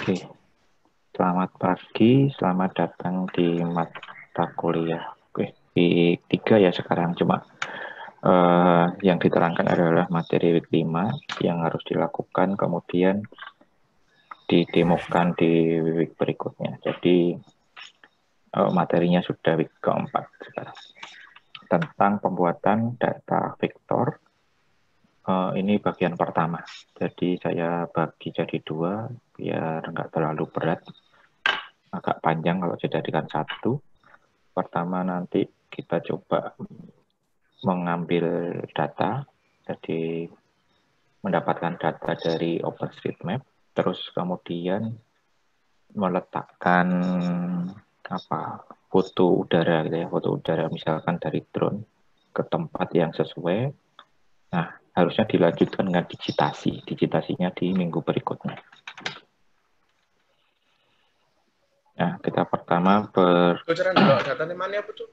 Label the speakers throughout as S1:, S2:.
S1: Oke, selamat pagi, selamat datang di mata kuliah. Oke, di 3 ya sekarang, cuma yang diterangkan adalah materi week 5 yang harus dilakukan, kemudian didemokan di week berikutnya. Jadi materinya sudah week keempat sekarang. Tentang pembuatan data vektor. Ini bagian pertama. Jadi saya bagi jadi 2 biar nggak terlalu berat. Agak panjang kalau dijadikan 1. Pertama nanti kita coba mengambil data, jadi mendapatkan data dari OpenStreetMap, terus kemudian meletakkan foto udara gitu ya, foto udara misalkan dari drone ke tempat yang sesuai. Nah, harusnya dilanjutkan dengan digitasinya di minggu berikutnya. Nah, kita pertama
S2: Bocoran dulu datanya mana apa tuh?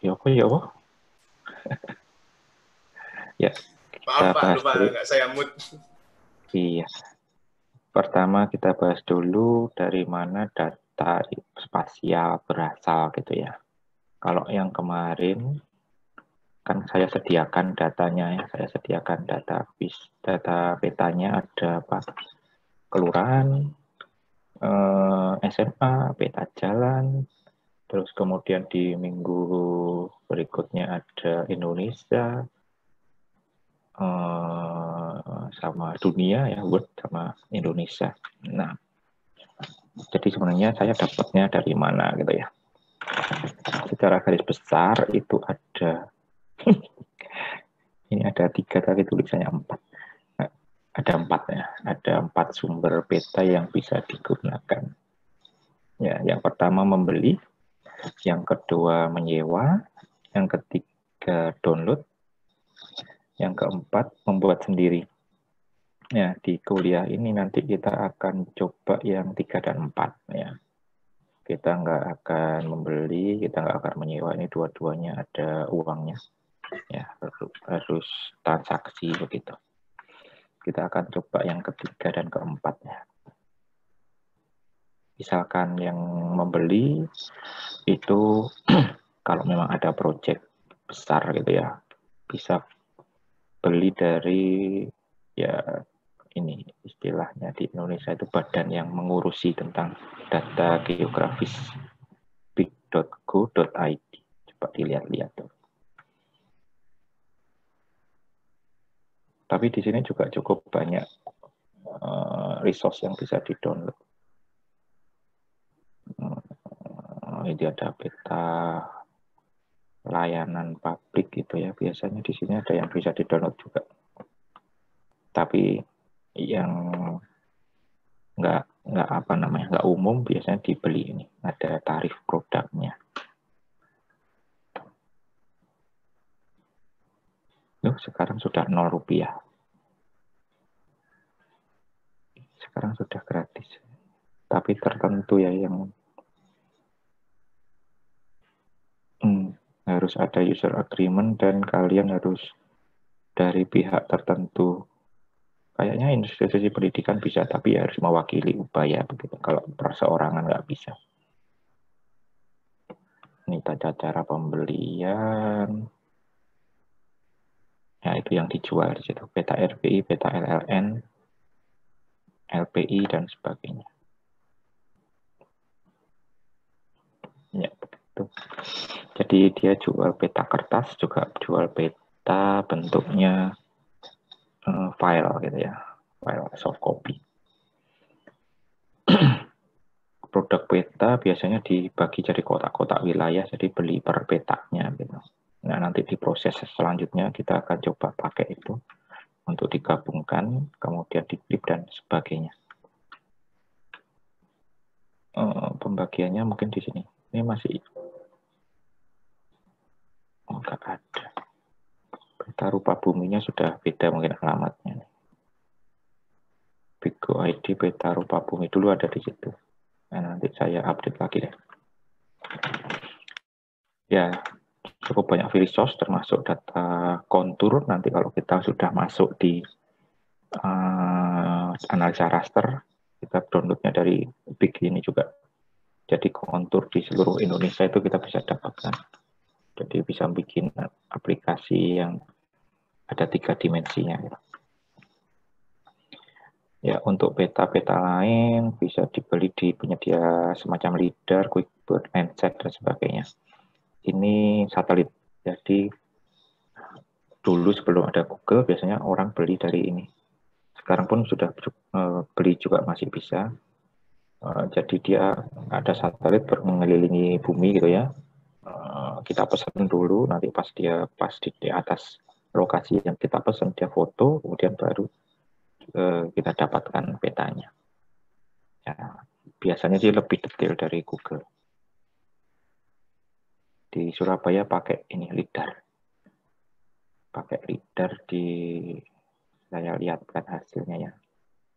S1: Ya apa? Ya, kita bahas
S2: lupa
S1: dulu.
S2: nggak saya mood.
S1: Iya. Pertama kita bahas dulu dari mana data spasial berasal gitu ya. Kalau yang kemarin kan saya sediakan datanya ya, saya sediakan data petanya ada apa? Kelurahan, SMA, peta jalan, terus kemudian di minggu berikutnya ada Indonesia, sama dunia ya, World sama Indonesia. Nah, jadi sebenarnya saya dapatnya dari mana gitu ya. Secara garis besar itu ada ini ada 3 tapi tulisannya 4. Nah, ada 4 ya. Ada 4 sumber peta yang bisa digunakan. Ya, yang pertama membeli, yang kedua menyewa, yang ketiga download, yang keempat membuat sendiri. Ya, di kuliah ini nanti kita akan coba yang 3 dan 4 ya. Kita nggak akan membeli, kita nggak akan menyewa, ini dua-duanya ada uangnya. Ya, harus transaksi begitu. Kita akan coba yang ketiga dan keempat ya. Misalkan yang membeli itu kalau memang ada proyek besar gitu ya, bisa beli dari ya ini istilahnya di Indonesia itu badan yang mengurusi tentang data geografis big.go.id. Coba dilihat-lihat tuh. Tapi di sini juga cukup banyak resource yang bisa di-download. Ini ada peta layanan publik gitu ya. Biasanya di sini ada yang bisa di-download juga. Tapi yang nggak umum biasanya dibeli ini. Ada tarif produknya. Sekarang sudah 0 rupiah. Sekarang sudah gratis. Tapi tertentu ya yang harus ada user agreement dan kalian harus dari pihak tertentu. Kayaknya institusi pendidikan bisa, tapi ya harus mewakili upaya begitu. Kalau perseorangan nggak bisa. Ini tata cara pembelian. Ya, itu yang dijual di situ. Peta RPI, peta LLN, LPI, dan sebagainya. Ya, begitu. Jadi dia jual peta kertas, juga jual peta bentuknya file gitu ya. File soft copy. Produk peta biasanya dibagi jadi kotak-kotak wilayah, jadi beli per petanya gitu. Nah, nanti di proses selanjutnya kita akan coba pakai itu untuk digabungkan, kemudian diklip dan sebagainya. Pembagiannya mungkin di sini. Ini masih nggak ada. Peta rupa buminya sudah beda mungkin alamatnya. Bigo ID peta rupa bumi dulu ada di situ. Nah, nanti saya update lagi deh. Ya, cukup banyak resource termasuk data kontur. Nanti kalau kita sudah masuk di analisa raster, Kita downloadnya dari Big ini juga. Jadi kontur di seluruh Indonesia itu kita bisa dapatkan. Jadi bisa bikin aplikasi yang ada 3 dimensinya. Ya, untuk peta-peta lain bisa dibeli di penyedia semacam Lidar, QuickBird, Enset, dan sebagainya. Ini satelit. Jadi dulu sebelum ada Google biasanya orang beli dari ini. Sekarang pun sudah beli juga masih bisa. Jadi dia ada satelit mengelilingi bumi gitu ya. Kita pesan dulu, nanti pas di atas lokasi yang kita pesan dia foto, kemudian baru kita dapatkan petanya. Ya, biasanya sih lebih detail dari Google. Di Surabaya pakai ini Lidar. Pakai Lidar saya lihatkan hasilnya ya.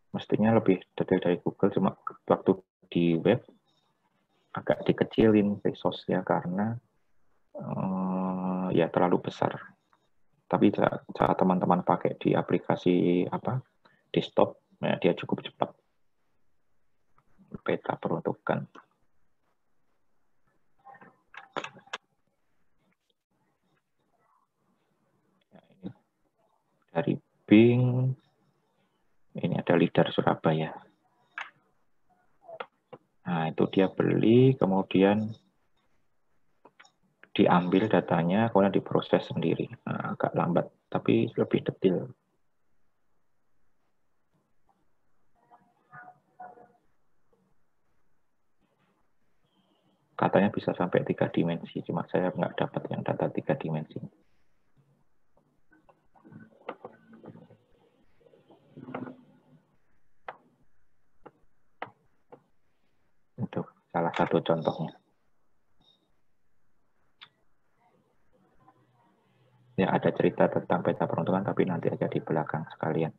S1: Mestinya lebih detail dari Google, cuma waktu di web agak dikecilin resource-nya karena ya terlalu besar. Tapi saat teman-teman pakai di aplikasi desktop, ya dia cukup cepat. Peta peruntukan. Dari Bing, ini ada Lidar Surabaya. Nah, itu dia beli, kemudian diambil datanya, kemudian diproses sendiri. Nah, agak lambat, tapi lebih detail. Katanya bisa sampai 3 dimensi, cuma saya nggak dapat yang data 3 dimensi. Itu salah satu contohnya. Ya, ada cerita tentang peta peruntukan, tapi nanti aja di belakang sekalian.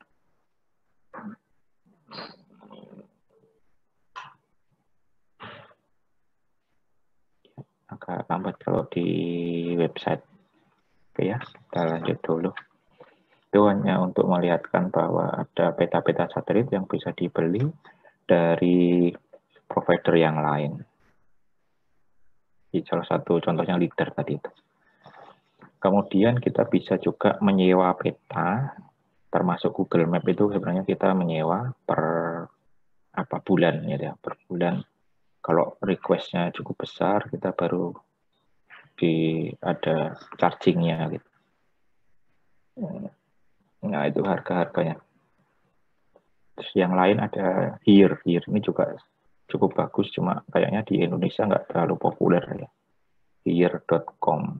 S1: Agak lambat kalau di website. Oke ya, kita lanjut dulu. Itu hanya untuk melihatkan bahwa ada peta-peta satelit yang bisa dibeli dari provider yang lain. Di salah satu contohnya Lidar tadi itu. Kemudian kita bisa juga menyewa peta, termasuk Google Map itu sebenarnya kita menyewa per bulan ya, per bulan. Kalau request-nya cukup besar, kita baru ada charging-nya gitu. Nah, itu harga-harganya. Terus yang lain ada Here ini juga cukup bagus, cuma kayaknya di Indonesia nggak terlalu populer ya. Here.com.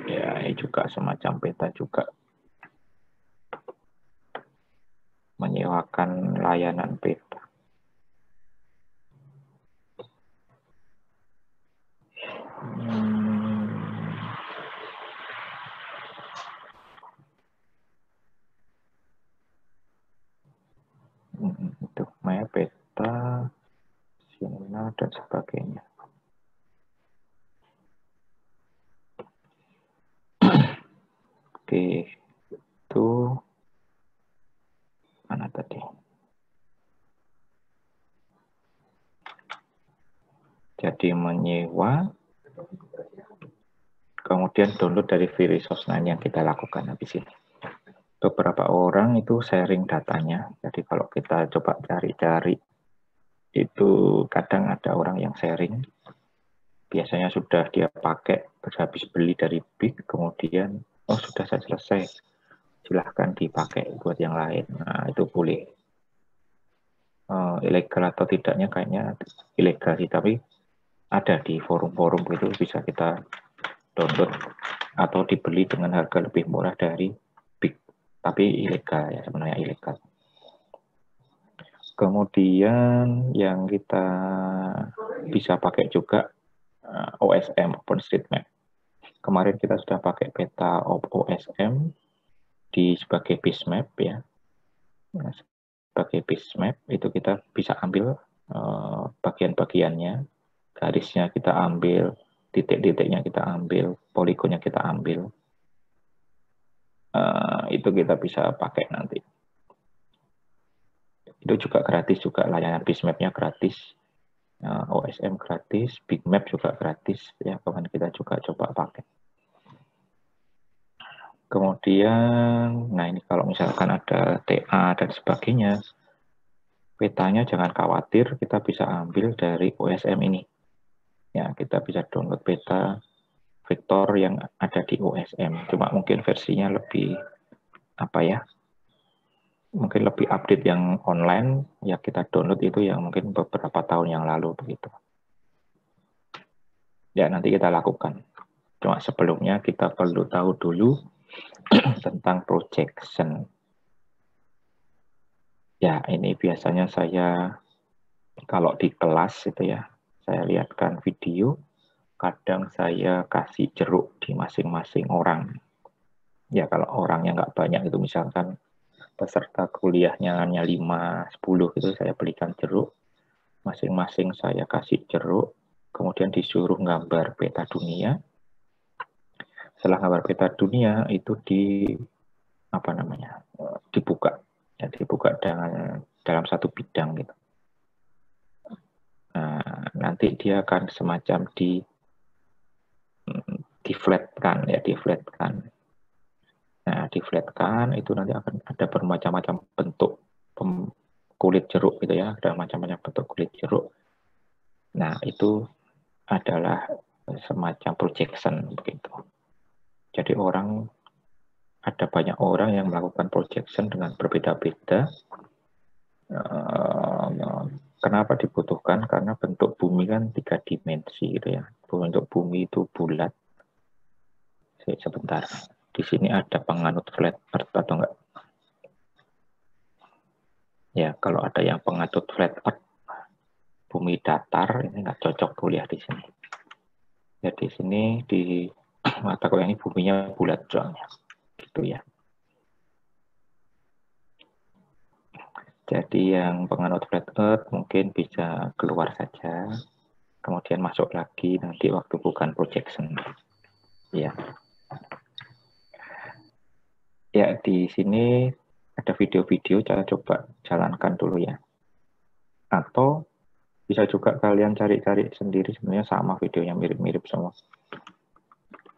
S1: Ya, ini juga semacam peta juga. Menyewakan layanan peta. Itu Maya peta, Signal, dan sebagainya. Oke, itu mana tadi? Jadi menyewa, kemudian download dari free resource yang kita lakukan habis ini. Beberapa orang itu sharing datanya, jadi kalau kita coba cari-cari, itu kadang ada orang yang sharing, biasanya sudah dia pakai, habis beli dari Big, kemudian, oh sudah saya selesai, silahkan dipakai buat yang lain. Nah, itu boleh. Ilegal atau tidaknya kayaknya ilegal sih, tapi ada di forum-forum itu bisa kita download atau dibeli dengan harga lebih murah dari Big, tapi ilegal ya, sebenarnya ilegal. Kemudian yang kita bisa pakai juga OSM, OpenStreetMap. Kemarin kita sudah pakai peta OSM sebagai base map ya. Nah, sebagai base map itu kita bisa ambil bagian-bagiannya, garisnya kita ambil, titik-titiknya kita ambil, poligonnya kita ambil. Itu kita bisa pakai nanti. Itu juga gratis juga, layanan Bizmap-nya gratis, OSM gratis, Bitmap juga gratis ya, kemarin kita juga coba pakai. Kemudian, nah ini kalau misalkan ada TA dan sebagainya, petanya jangan khawatir, kita bisa ambil dari OSM ini. Ya, kita bisa download peta vektor yang ada di OSM. Cuma mungkin versinya lebih apa ya? Mungkin lebih update yang online, ya kita download itu yang mungkin beberapa tahun yang lalu begitu. Ya, nanti kita lakukan. Cuma sebelumnya kita perlu tahu dulu tentang projection. Ya, ini biasanya saya kalau di kelas itu ya, saya lihatkan video, kadang saya kasih jeruk di masing-masing orang. Ya, kalau orangnya nggak banyak itu misalkan peserta kuliahnya hanya 5-10 itu saya belikan jeruk, masing-masing saya kasih jeruk, kemudian disuruh gambar peta dunia. Setelah gambar peta dunia itu dibuka, ya, dibuka dalam satu bidang gitu. Nah, nanti dia akan semacam diflatkan ya, diflatkan. Nah, diflatkan itu nanti akan ada bermacam-macam bentuk kulit jeruk gitu ya, ada macam-macam bentuk kulit jeruk. Nah, itu adalah semacam projection begitu. Jadi ada banyak orang yang melakukan projection dengan berbeda-beda. Kenapa dibutuhkan? Karena bentuk bumi kan 3 dimensi gitu ya. Bentuk bumi itu bulat. Sebentar. Di sini ada penganut flat earth atau enggak? Ya, kalau ada yang penganut flat earth, bumi datar, ini enggak cocok kuliah di sini. Ya, di sini di mata kuliah ini buminya bulat soalnya. Gitu ya. Jadi yang penganut flat earth mungkin bisa keluar saja, kemudian masuk lagi nanti waktu bukan projection. Ya. Ya, di sini ada video-video, saya coba jalankan dulu ya. Atau bisa juga kalian cari-cari sendiri, sebenarnya sama videonya, mirip-mirip semua.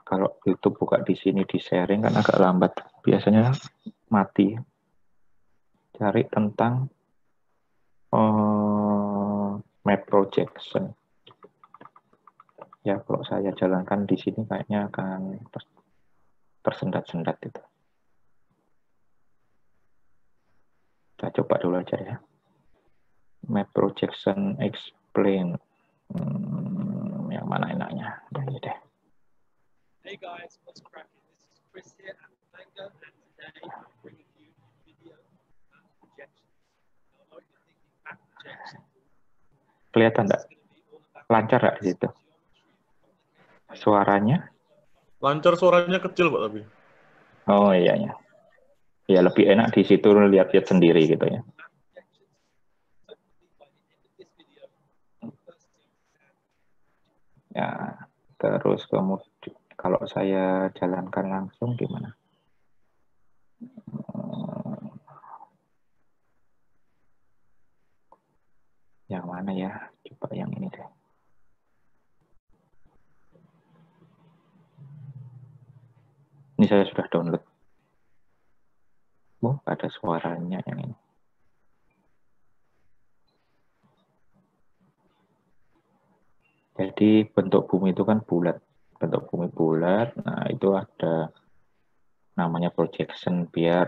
S1: Kalau YouTube buka di sini di sharing kan agak lambat, biasanya mati. Cari tentang map projection. Ya, kalau saya jalankan di sini kayaknya akan tersendat-sendat itu. Saya coba dulu aja ya. Map projection explain. Yang mana enaknya? Ini deh.
S3: Hey guys, what's cracking? This is Chris here at Mango, and today I'm bringing you a video about projection. Now, I know you're thinking map projection.
S1: Kelihatan enggak? Lancar enggak di situ? Suaranya?
S2: Lancar, suaranya kecil Pak tapi.
S1: Oh iya ya. Ya lebih enak di situ lihat-lihat sendiri gitu ya. Ya, terus kemudian kalau saya jalankan langsung gimana? Yang mana ya? Coba yang ini deh. Ini saya sudah download. Oh, ada suaranya yang ini. Jadi bentuk bumi itu kan bulat. Bentuk bumi bulat, nah itu ada namanya projection biar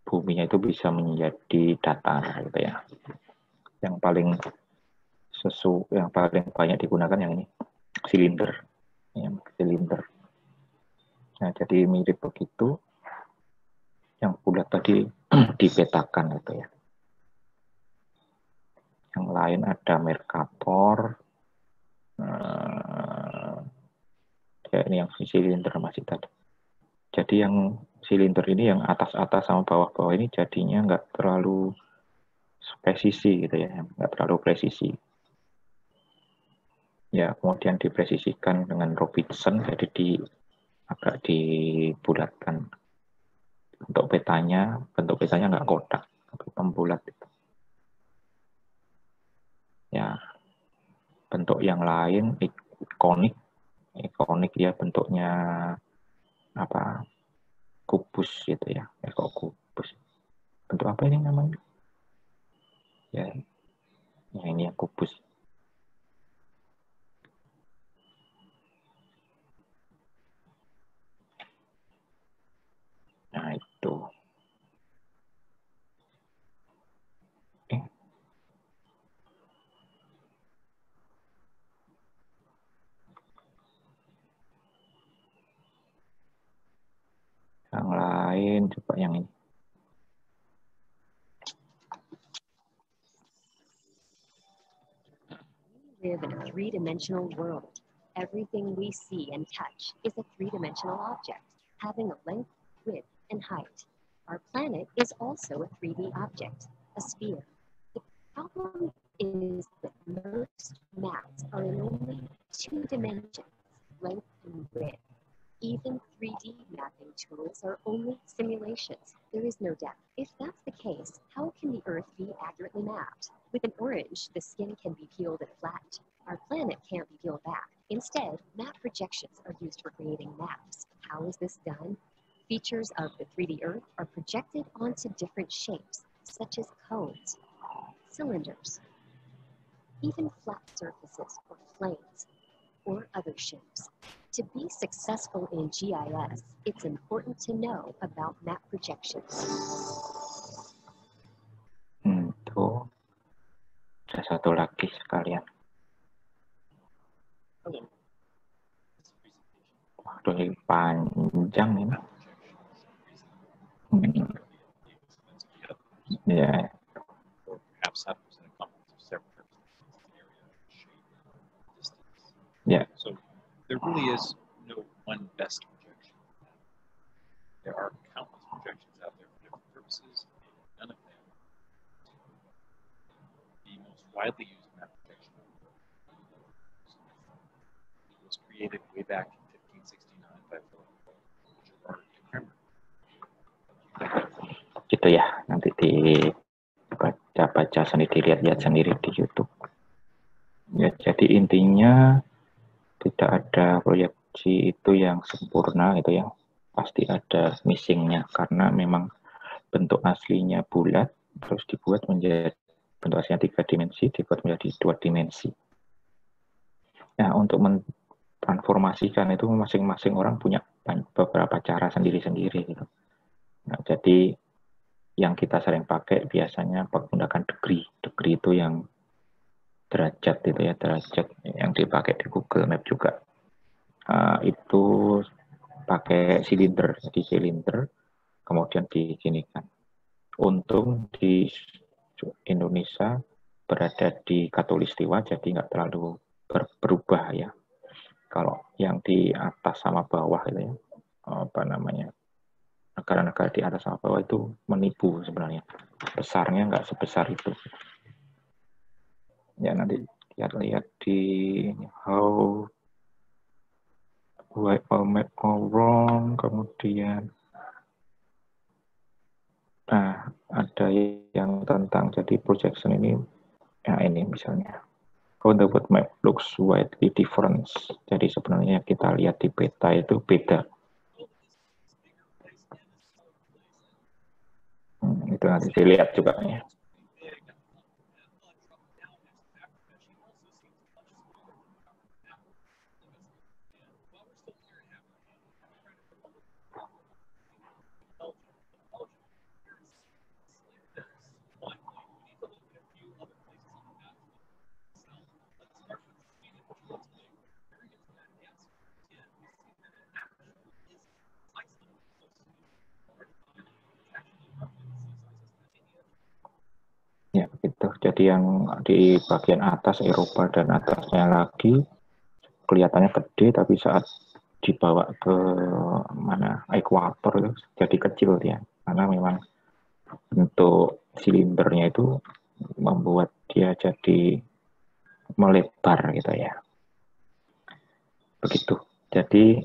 S1: buminya itu bisa menjadi datar gitu ya. Yang paling banyak digunakan yang ini, silinder. Yang silinder. Nah, jadi mirip begitu. Yang bulat tadi dipetakan gitu ya. Yang lain ada Mercator. Ya, ini yang silinder masih tadi. Jadi yang silinder ini yang atas-atas sama bawah-bawah ini jadinya nggak terlalu presisi gitu ya, nggak terlalu presisi. Ya, kemudian dipresisikan dengan Robinson, jadi agak dibulatkan. Bentuk petanya nggak kotak, tapi pembulat itu. Ya, bentuk yang lain ikonik ya, bentuknya apa, kubus gitu ya. Kok kubus? Bentuk apa ini namanya? Ya, ini yang kubus. Nah, itu. Yang lain coba yang ini.
S4: We live in a three-dimensional world. Everything we see and touch is a three-dimensional object, having a length, width, and height. Our planet is also a 3D object, a sphere. The problem is that most maps are in only 2 dimensions, length and width. Even 3D mapping tools are only simulations. There is no depth. If that's the case, how can the Earth be accurately mapped? With an orange, the skin can be peeled and flattened. Our planet can't be peeled back. Instead, map projections are used for creating maps. How is this done? Features of the 3D Earth are projected onto different shapes, such as cones, cylinders, even flat surfaces or planes, or other shapes. To be successful in GIS, it's important to know about map projections.
S1: Tuh. Ada satu lagi sekalian. Waduh, ini panjang ini. Ya. Yeah.
S5: So there really is no one best projection. There are countless projections out there for different purposes, and none of them. The most widely used map projection was created way back in 1569 by Philip Gerard de Kremer.
S1: Gitu ya, nanti dibaca sendiri, dilihat sendiri di YouTube. Ya, jadi intinya tidak ada proyeksi itu yang sempurna gitu ya. Pasti ada missingnya karena memang bentuk aslinya bulat terus dibuat menjadi bentuk aslinya 3 dimensi dibuat menjadi 2 dimensi. Nah, untuk mentransformasikan itu masing-masing orang punya beberapa cara sendiri-sendiri gitu. Nah, jadi yang kita sering pakai biasanya menggunakan degree. Degree itu yang derajat itu ya, derajat yang dipakai di Google Map juga. Itu pakai silinder, jadi silinder kemudian diginikan. Untung di Indonesia berada di Katulistiwa, jadi nggak terlalu berubah ya. Kalau yang di atas sama bawah itu ya, apa namanya, negara-negara di atas sama bawah itu menipu sebenarnya. Besarnya nggak sebesar itu. Ya, nanti lihat di how why all map all wrong, kemudian ada yang tentang jadi projection ini, ya ini misalnya how the world map looks widely different. Jadi sebenarnya kita lihat di peta itu beda. Itu nanti dilihat juga ya. Ya, gitu. Jadi yang di bagian atas Eropa dan atasnya lagi kelihatannya gede, tapi saat dibawa ke mana ekuator itu jadi kecil ya, karena memang bentuk silindernya itu membuat dia jadi melebar gitu ya. Begitu. Jadi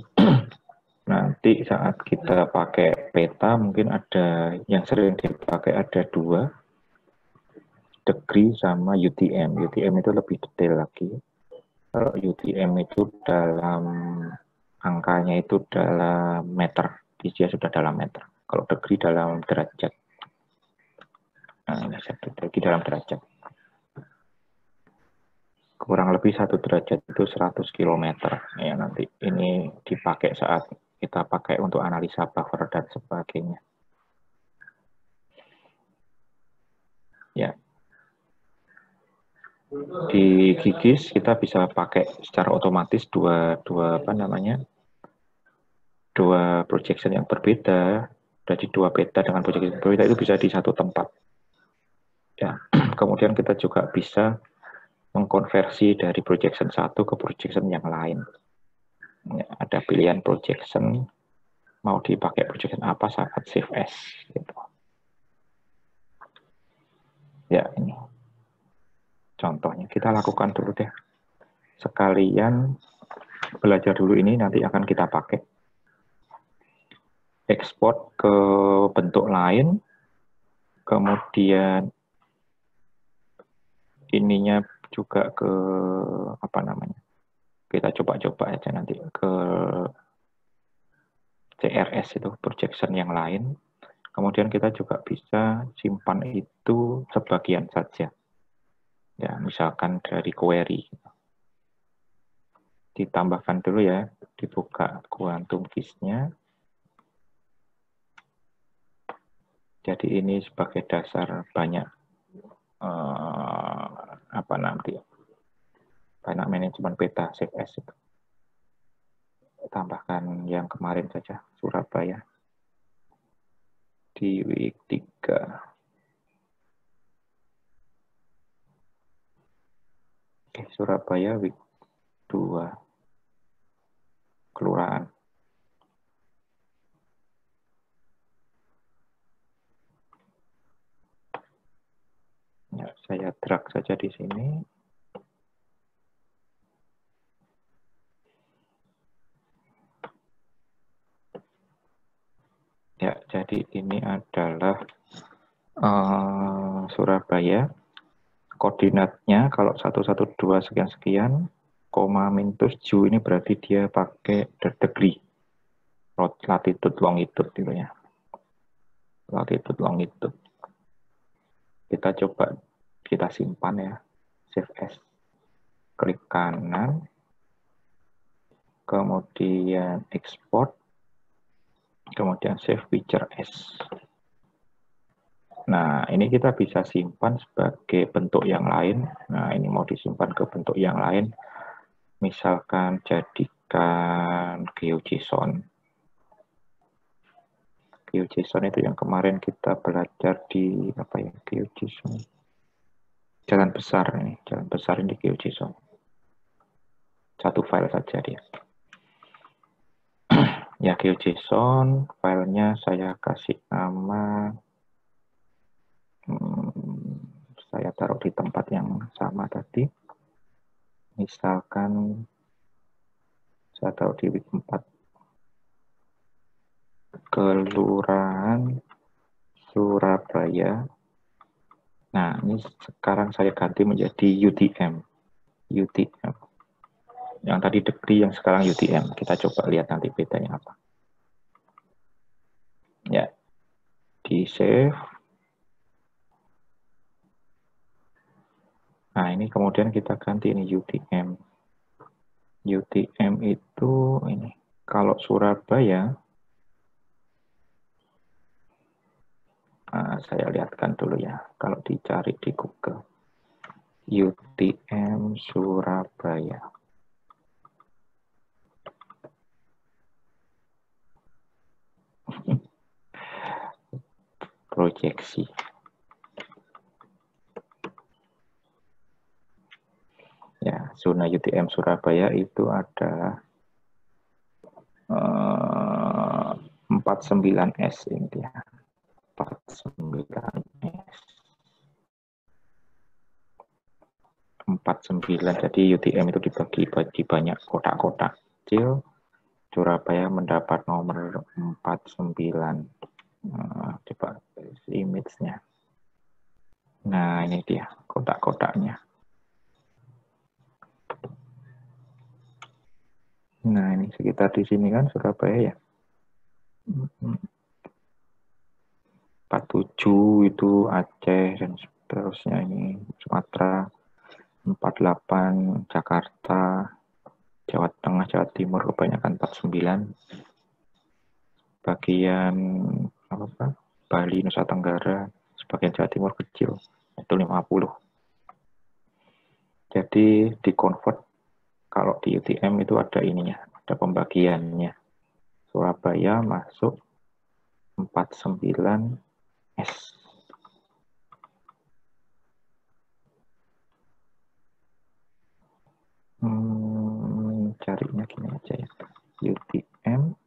S1: Nanti saat kita pakai peta mungkin ada yang sering dipakai ada 2, degree sama UTM. UTM itu lebih detail lagi. Kalau UTM itu dalam angkanya itu dalam meter, dia sudah dalam meter. Kalau degree dalam derajat. Nah, degree dalam derajat. Kurang lebih 1 derajat itu 100 km. Ya, nanti ini dipakai saat kita pakai untuk analisa buffer dan sebagainya. Ya. Di GIS kita bisa pakai secara otomatis dua projection yang berbeda. Jadi 2 peta dengan projection yang berbeda itu bisa di satu tempat. Ya. Kemudian kita juga bisa mengkonversi dari projection 1 ke projection yang lain. Ya, ada pilihan projection, mau dipakai projection apa saat save as. Gitu. Ya, ini contohnya. Kita lakukan dulu deh. Sekalian belajar dulu ini, nanti akan kita pakai. Ekspor ke bentuk lain, kemudian ininya juga ke apa namanya, kita coba-coba aja nanti ke CRS itu projection yang lain, kemudian kita juga bisa simpan itu sebagian saja ya, misalkan dari query ditambahkan dulu ya, dibuka Quantum GIS-nya. Jadi ini sebagai dasar banyak banyak manajemen peta save as itu. Tambahkan yang kemarin saja, Surabaya di week 3. Oke, Surabaya week 2 kelurahan. Ya, saya drag saja di sini. Ya, jadi ini adalah Surabaya. Koordinatnya kalau 112 sekian-sekian, koma minus Ju ini berarti dia pakai degree. Latitude, longitude gitu ya. Latitude, longitude. Kita coba, kita simpan ya. Save as. Klik kanan. Kemudian export. Kemudian save picture as. Nah, ini kita bisa simpan sebagai bentuk yang lain. Nah, ini mau disimpan ke bentuk yang lain. Misalkan jadikan GeoJSON. GeoJSON itu yang kemarin kita belajar di apa ya, GeoJSON. Jalan besar ini, jalan besar ini GeoJSON. Satu file saja dia. Ya, GeoJSON, filenya saya kasih nama, saya taruh di tempat yang sama tadi. Misalkan saya taruh di week 4. Kelurahan Surabaya. Nah, ini sekarang saya ganti menjadi UTM. UTM. Yang tadi degree, yang sekarang UTM. Kita coba lihat nanti bedanya apa. Ya, di save. Nah, ini kemudian kita ganti ini UTM. UTM itu ini. Kalau Surabaya, nah, saya lihatkan dulu ya. Kalau dicari di Google. UTM Surabaya. Proyeksi. Ya, zona UTM Surabaya itu ada 49S ini dia. 49S. 49, jadi UTM itu dibagi banyak kotak-kotak kecil. Surabaya mendapat nomor 49. Coba image-nya. Nah, ini dia kotak-kotaknya. Nah, ini sekitar di sini kan Surabaya ya. 47 itu Aceh dan seterusnya, ini Sumatera. 48 Jakarta, Jawa Tengah, Jawa Timur kebanyakan 49. Bagian apa? Bali, Nusa Tenggara, sebagian Jawa Timur kecil itu 50. Jadi di convert kalau di UTM itu ada ininya, ada pembagiannya. Surabaya masuk 49S. Carinya gini aja ya. UTM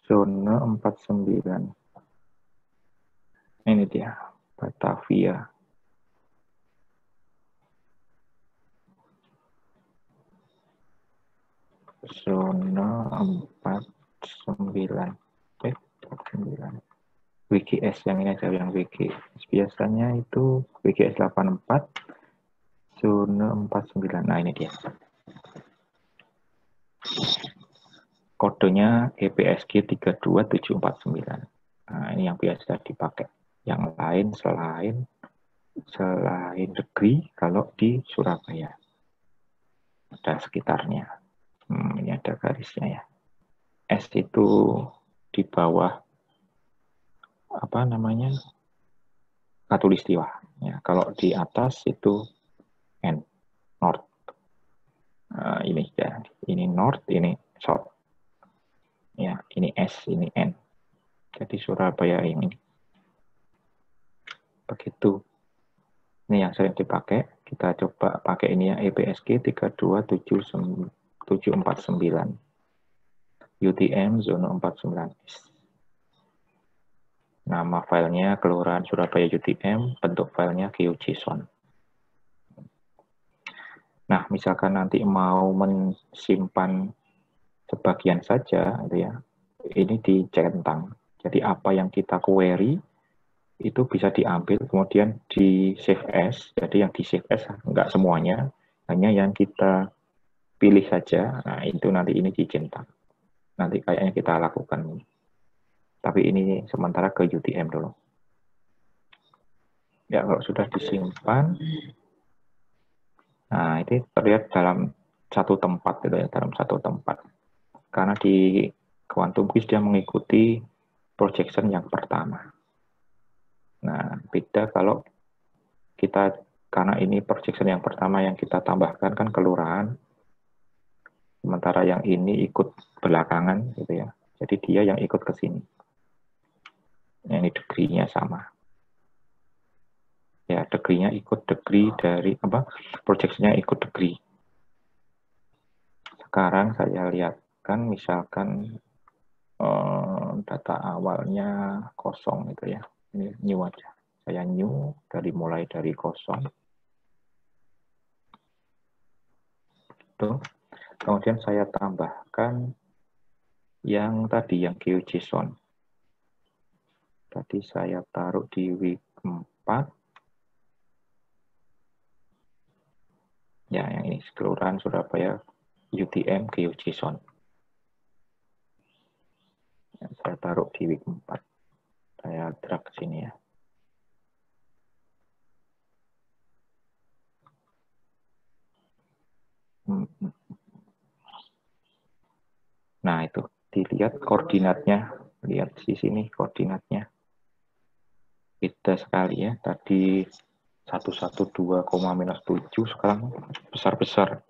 S1: zona 49. Ini dia, Batavia. Zona 49. 49. WGS yang ini aja, yang WGS. Biasanya itu WGS 84, zona 49. Nah, ini dia. Kodenya EPSG 32749. Nah, ini yang biasa dipakai. Yang lain selain negeri, kalau di Surabaya ada sekitarnya. Ini ada garisnya ya. S itu di bawah apa namanya, Katulistiwa. Ya, kalau di atas itu N, North. Ini ya, ini North, ini South. Ya, ini S, ini N. Jadi Surabaya ini. Begitu. Ini yang sering dipakai. Kita coba pakai ini ya, EPSG 32749. UTM zona 49S. Nama filenya Kelurahan Surabaya UTM, bentuk filenya GeoJSON. Nah, misalkan nanti mau mensimpan sebagian saja, gitu ya, ini dicentang. Jadi apa yang kita query itu bisa diambil, kemudian di save as. Jadi yang di save as enggak semuanya, hanya yang kita pilih saja. Nah, itu nanti ini dicentang. Nanti kayaknya kita lakukan. Tapi ini sementara ke UTM dulu. Ya, kalau sudah disimpan, nah ini terlihat dalam satu tempat, gitu ya, dalam satu tempat. Karena di Quantum Quiz dia mengikuti projection yang pertama. Nah, beda kalau kita, karena ini projection yang pertama yang kita tambahkan kan kelurahan, sementara yang ini ikut belakangan, gitu ya. Jadi dia yang ikut ke sini. Ini degree-nya sama. Ya, degree-nya ikut degree dari apa? Projection-nya ikut degree. Sekarang saya lihatkan misalkan data awalnya kosong gitu ya. Ini new aja. Saya new mulai dari kosong. Tuh. Kemudian saya tambahkan yang tadi, yang GeoJSON. Tadi saya taruh di week 4. Ya, yang ini Kelurahan Surabaya UTM GeoJSON. Saya taruh di week 4. Saya drag ke sini ya. Nah, itu dilihat koordinatnya. Lihat di sini koordinatnya. Beda sekali ya. Tadi 112, -7 sekarang besar-besar.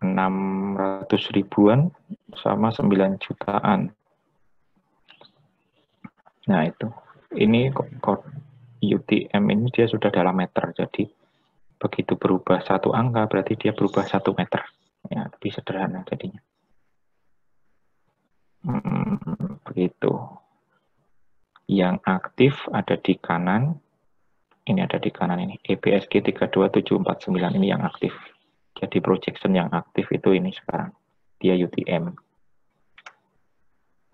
S1: 600 ribuan sama 9 jutaan. Nah, itu. Ini UTM ini dia sudah dalam meter. Jadi begitu berubah satu angka berarti dia berubah 1 meter. Ya, lebih sederhana jadinya. Begitu. Yang aktif ada di kanan, Ini ada di kanan ini, EBSG 32749 ini yang aktif. Jadi projection yang aktif itu ini sekarang, dia UTM.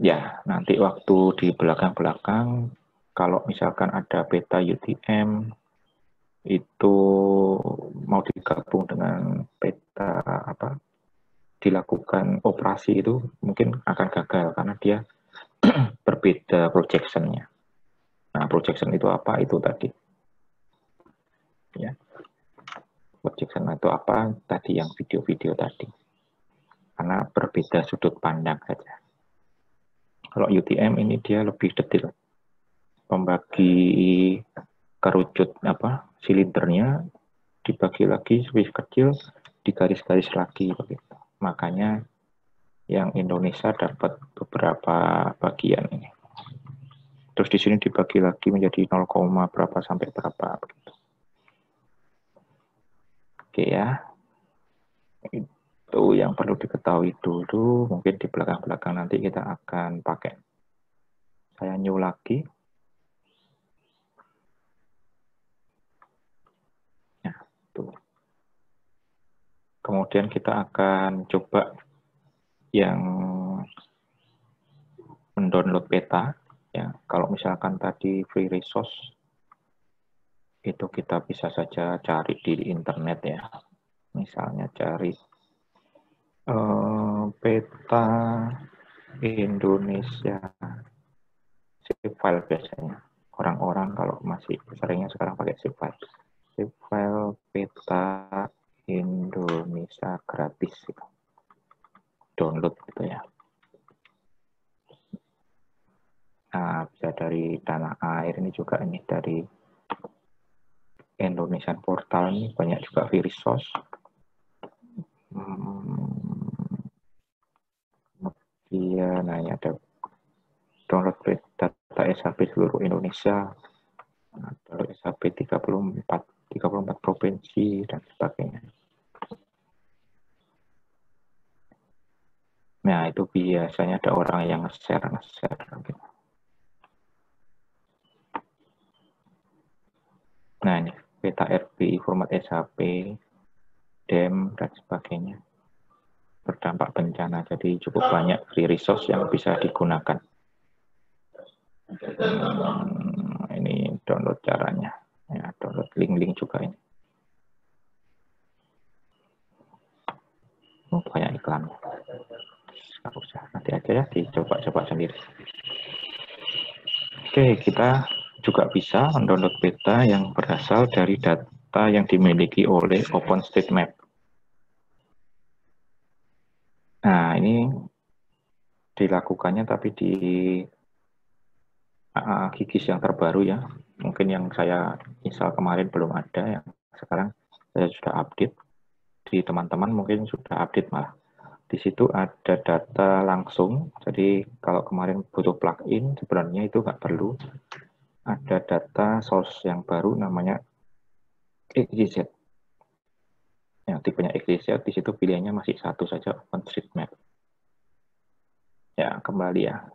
S1: Ya, nanti waktu di belakang-belakang, kalau misalkan ada peta UTM, itu mau digabung dengan peta apa, dilakukan operasi itu mungkin akan gagal karena dia berbeda projection-nya. Nah, projection itu apa? Itu tadi. Ya. Projection itu apa? Tadi yang video-video tadi. Karena berbeda sudut pandang saja. Kalau UTM ini dia lebih detail. Membagi kerucut apa? Silindernya dibagi lagi lebih kecil, digaris-garis lagi begitu. Makanya yang Indonesia dapat beberapa bagian ini. Terus di sini dibagi lagi menjadi 0, berapa sampai berapa begitu. Oke ya. Itu yang perlu diketahui dulu. Mungkin di belakang-belakang nanti kita akan pakai. Saya new lagi. Nah, tuh. Kemudian kita akan coba yang mendownload peta. Ya, kalau misalkan tadi free resource, itu kita bisa saja cari di internet ya. Misalnya cari peta Indonesia zip file biasanya. Orang-orang kalau masih seringnya sekarang pakai zip file. Zip file peta Indonesia gratis. Download gitu ya. Nah, bisa dari tanah air ini juga ini dari Indonesian Portal ini banyak juga free resource. Kemudian nah, ada download data SHP seluruh Indonesia, atau SHP 34 provinsi dan sebagainya. Nah, itu biasanya ada orang yang nge-share gitu. Nah, ini peta RBI format SHP, DEM, dan sebagainya. Berdampak bencana, jadi cukup banyak free resource yang bisa digunakan. Ini download caranya. Ya, download link-link juga ini. Oh, banyak iklan. Nggak usah, nanti aja ya, dicoba-coba sendiri. Oke, kita juga bisa mendownload peta yang berasal dari data yang dimiliki oleh OpenStreetMap. Nah, ini dilakukannya tapi di GIGIS yang terbaru ya. Mungkin yang saya install kemarin belum ada, yang sekarang saya sudah update. Di teman-teman mungkin sudah update malah. Di situ ada data langsung, jadi kalau kemarin butuh plugin, sebenarnya itu nggak perlu. Ada data source yang baru namanya XYZ. Yang tipenya XYZ, di situ pilihannya masih satu saja, OpenStreetMap. Ya, kembali ya.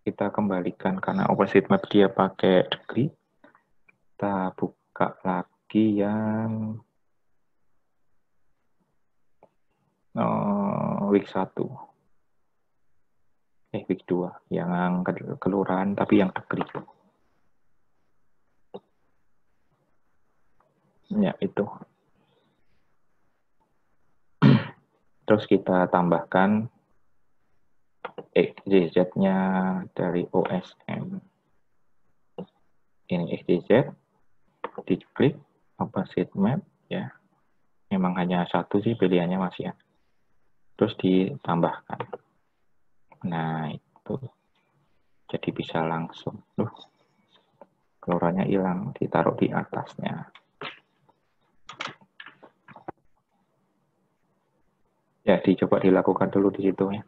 S1: Kita kembalikan karena OpenStreetMap dia pakai degree. Kita buka lagi yang week 1. Week 2. Yang kelurahan tapi yang degree. Ya, itu. Terus kita tambahkan XYZ-nya dari OSM. Ini XYZ, diklik OpenStreetMap ya. Memang hanya satu sih pilihannya masih ya. Terus ditambahkan. Nah, itu. Jadi bisa langsung. Kelurahannya hilang, ditaruh di atasnya. Ya, dicoba dilakukan dulu di situ ya.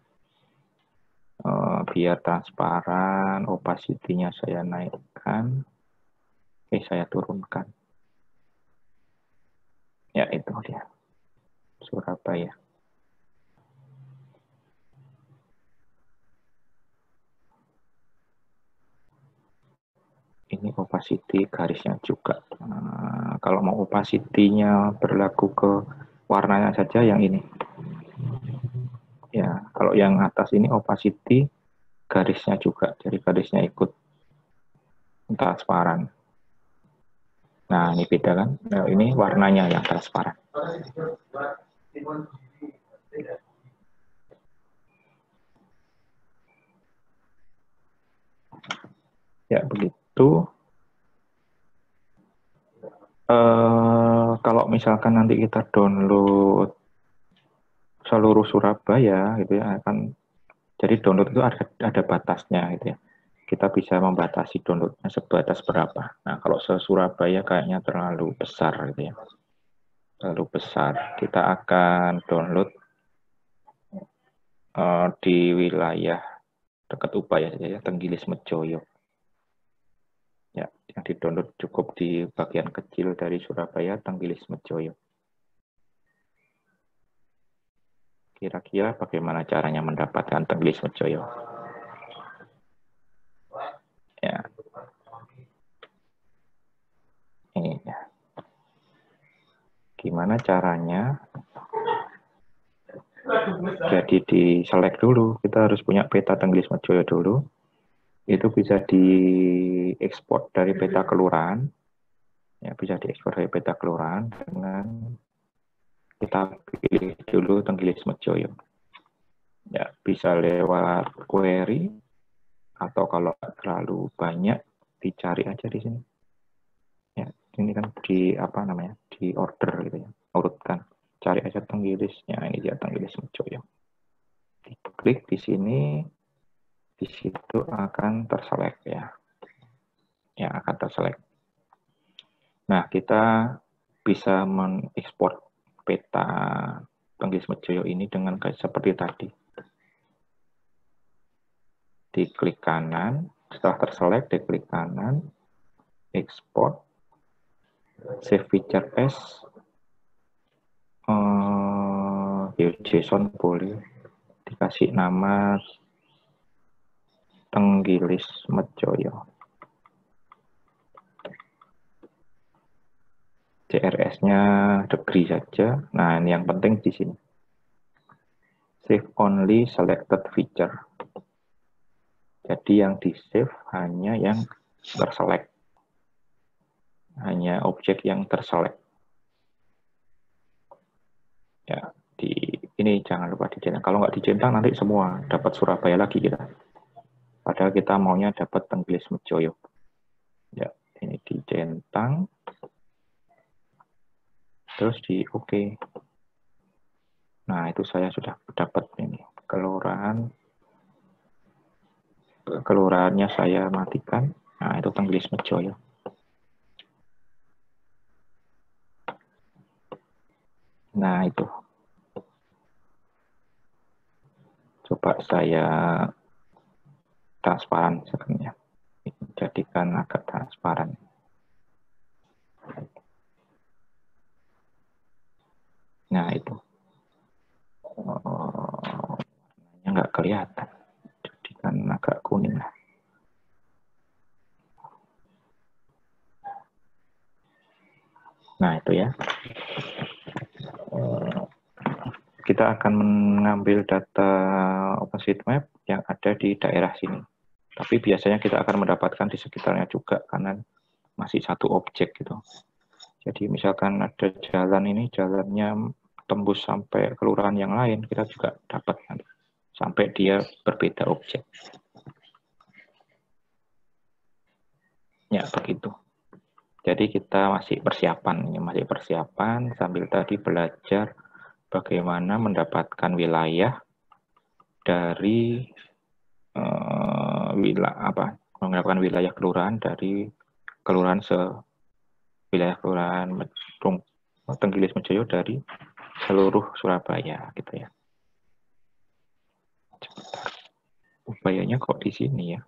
S1: Biar transparan, opacity-nya saya naikkan. Saya turunkan. Ya, itu dia. Surabaya. ini opacity garisnya juga. Nah, kalau mau opacity-nya berlaku ke warnanya saja yang ini. Ya, kalau yang atas ini opacity garisnya juga, jadi garisnya ikut transparan. Nah, ini beda kan? Nah, ini warnanya yang transparan. Ya, begitu. Kalau misalkan nanti kita download seluruh Surabaya, gitu ya, akan jadi download itu ada batasnya, gitu ya. Kita bisa membatasi downloadnya sebatas berapa. Nah, kalau se-Surabaya kayaknya terlalu besar, gitu ya. Terlalu besar. Kita akan download di wilayah dekat Upaya saja ya, Tenggilis Mejoyo. Ya, yang di-download cukup di bagian kecil dari Surabaya, Tenggilis Mejoyo. Kira-kira bagaimana caranya mendapatkan Tenggilis Mejoyo? Ya. Ini ya. Gimana caranya? Jadi di select dulu, kita harus punya peta Tenggilis Mejoyo dulu. Itu bisa diekspor dari peta kelurahan. Ya, bisa diekspor dari peta kelurahan dengan kita pilih dulu Tenggilis Mejoyo. Ya, bisa lewat query atau kalau terlalu banyak dicari aja di sini. Ya, ini kan di apa namanya? Di order gitu ya. Urutkan. Cari aja Tenggilisnya. Ini dia Tenggilis Mejoyo. Diklik di sini, di situ akan terselect ya. Ya, akan terselect. Nah, kita bisa mengekspor peta Tenggilis Mejoyo ini dengan seperti tadi. Diklik kanan, setelah terselect, diklik kanan, export, save feature as, JSON boleh, dikasih nama Tenggilis Mejoyo. CRS-nya degree saja. Nah, ini yang penting di sini. Save only selected feature. Jadi yang di-save hanya yang terselect. Hanya objek yang terselect. Ya, ini jangan lupa dicentang. Kalau nggak dicentang nanti semua dapat Surabaya lagi kita. Padahal kita maunya dapat Tenggilis Mejoyo. Ya, ini dicentang. Terus di OK. Nah, itu saya sudah dapat ini. Kelurahannya saya matikan. Nah, itu Tenggilis Mejoyo. Nah, itu. Coba saya transparan sebenarnya. Jadikan agak transparan. Nah, itu. Warnanya nggak kelihatan. Jadikan agak kuning lah. Nah, itu ya. Kita akan mengambil data OpenStreetMap yang ada di daerah sini. Tapi biasanya kita akan mendapatkan di sekitarnya juga karena masih satu objek gitu. Jadi misalkan ada jalan ini, jalannya tembus sampai kelurahan yang lain, kita juga dapat nanti. Sampai dia berbeda objek. Ya, begitu. Jadi kita masih persiapan sambil tadi belajar bagaimana mendapatkan wilayah dari mendapatkan wilayah kelurahan dari kelurahan wilayah kelurahan Tenggilis Mejoyo dari seluruh Surabaya gitu ya. Sebentar. Upayanya kok di sini ya?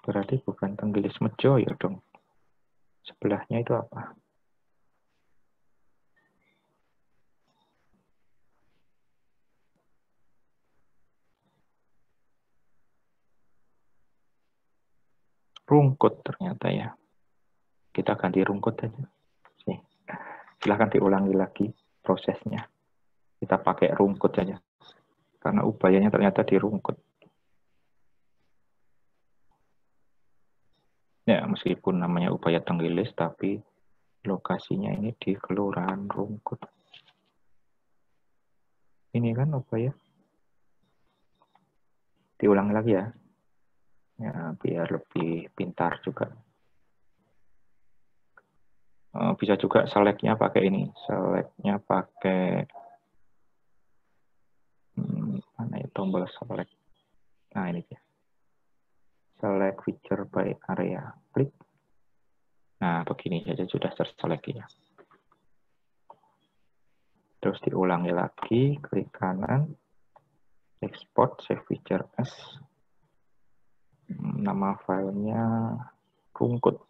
S1: Berarti bukan Tenggilis Mejoyo dong. Sebelahnya itu apa? rungkut ternyata ya. Kita ganti rungkut aja. Nih, silahkan diulangi lagi prosesnya. Kita pakai rungkut saja. Karena ubayanya ternyata di rungkut. Ya, meskipun namanya upaya Tenggilis, tapi lokasinya ini di Kelurahan Rungkut. Ini kan upaya. Diulangi lagi ya. Ya, biar lebih pintar juga. Bisa juga select-nya pakai ini. Select-nya pakai mana ya, tombol select. Nah, ini dia. Select feature by area. Klik. Nah, begini saja sudah terselect ya. Terus diulangi lagi, klik kanan, export, save feature as. Nama filenya rungkut.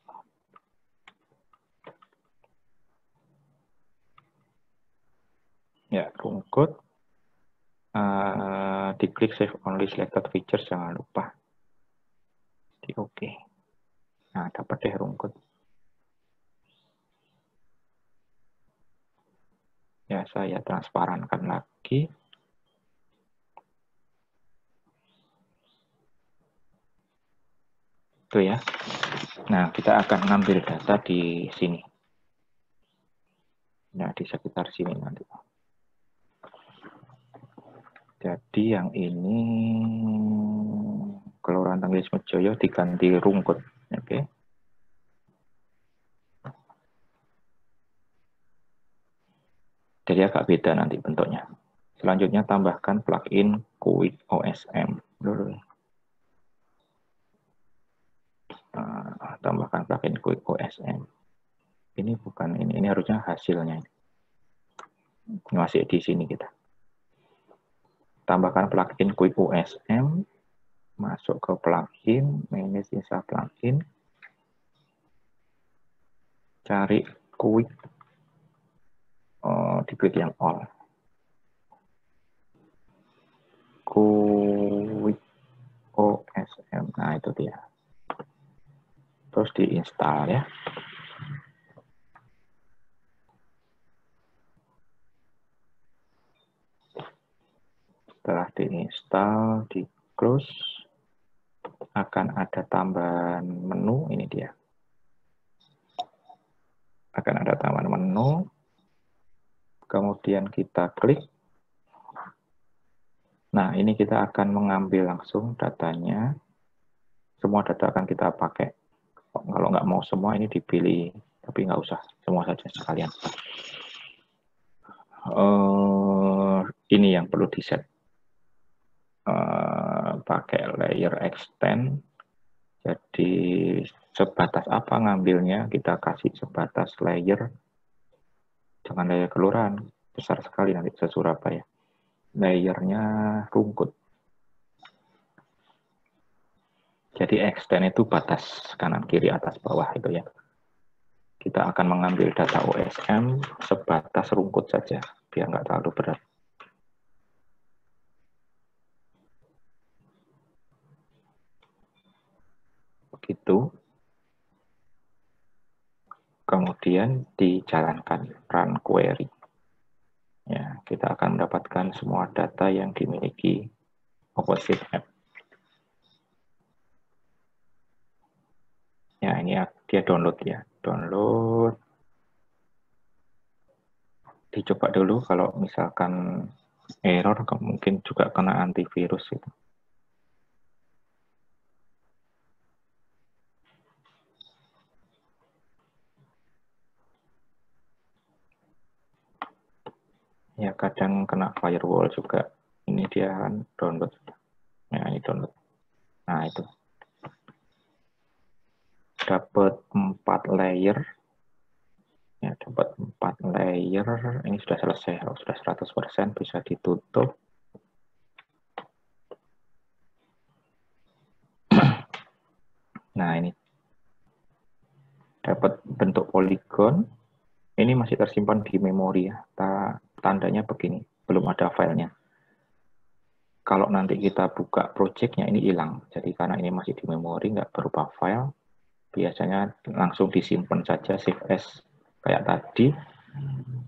S1: Ya, rungkut. Diklik save only selected features, jangan lupa. Di OK. Nah, dapat deh rungkut. Ya, saya transparankan lagi. Itu ya. Nah, kita akan ngambil data di sini. Nah, di sekitar sini nanti. Jadi yang ini Kelurahan Tenggilis Mejoyo diganti rungkut. Oke. Jadi agak beda nanti bentuknya. Selanjutnya tambahkan plugin Quick OSM. Tambahkan plugin Quick OSM. Ini bukan ini harusnya hasilnya. Masih di sini kita. Tambahkan plugin Quick OSM, masuk ke plugin, manage install plugin, cari Quick, diklik yang all. Quick OSM, nah itu dia. Terus diinstal ya. Setelah diinstal, di close, akan ada tambahan menu, ini dia. Akan ada tambahan menu, kemudian kita klik. Nah, ini kita akan mengambil langsung datanya. Semua data akan kita pakai. Kalau nggak mau semua, ini dipilih. Tapi nggak usah, semua saja sekalian. Ini yang perlu di-set. Pakai layer extend. Jadi sebatas apa ngambilnya, kita kasih sebatas layer. Jangan layer kelurahan, besar sekali nanti se Surabaya. Layernya rungkut. Jadi extend itu batas kanan, kiri, atas, bawah itu ya. Kita akan mengambil data OSM sebatas rungkut saja, biar nggak terlalu berat. Begitu. Kemudian dijalankan run query. Ya, kita akan mendapatkan semua data yang dimiliki OpenStreetMap. Ya, ini dia download ya. Download. Dicoba dulu kalau misalkan error, mungkin juga kena antivirus itu. Ya, kadang kena firewall juga. Ini dia kan download. Ya, ini download. Nah, itu. Dapat 4 layer. Ya, dapat 4 layer. Ini sudah selesai. Kalau sudah 100% bisa ditutup. Nah, ini. Dapat bentuk poligon. Ini masih tersimpan di memori ya. Tandanya begini, belum ada filenya. Kalau nanti kita buka projectnya ini hilang. Jadi karena ini masih di memori, nggak berupa file, biasanya langsung disimpan saja save as kayak tadi.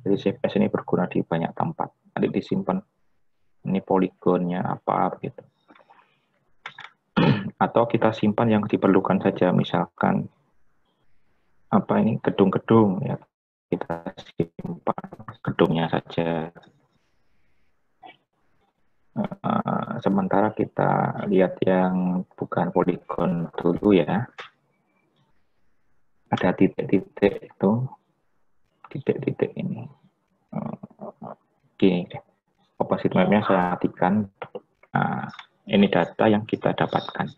S1: Jadi save as ini berguna di banyak tempat. Nanti disimpan ini poligonnya apa gitu. Atau kita simpan yang diperlukan saja, misalkan apa ini gedung-gedung ya, kita simpan gedungnya saja. Sementara kita lihat yang bukan poligon dulu ya. Ada titik-titik itu, titik-titik ini. Gini deh, opposite map-nya saya matikan. Nah, ini data yang kita dapatkan.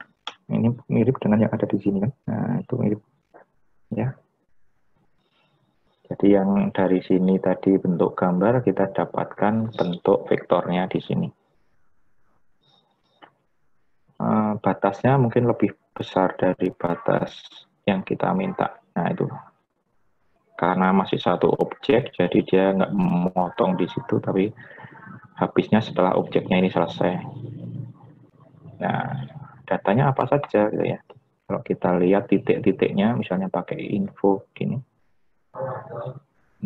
S1: Ini mirip dengan yang ada di sini kan. Nah, itu mirip ya. Jadi yang dari sini tadi bentuk gambar, kita dapatkan bentuk vektornya di sini. Batasnya mungkin lebih besar dari batas yang kita minta. Nah itu karena masih satu objek, jadi dia nggak memotong di situ, tapi habisnya setelah objeknya ini selesai. Nah, datanya apa saja gitu ya. Kalau kita lihat titik-titiknya, misalnya pakai info gini,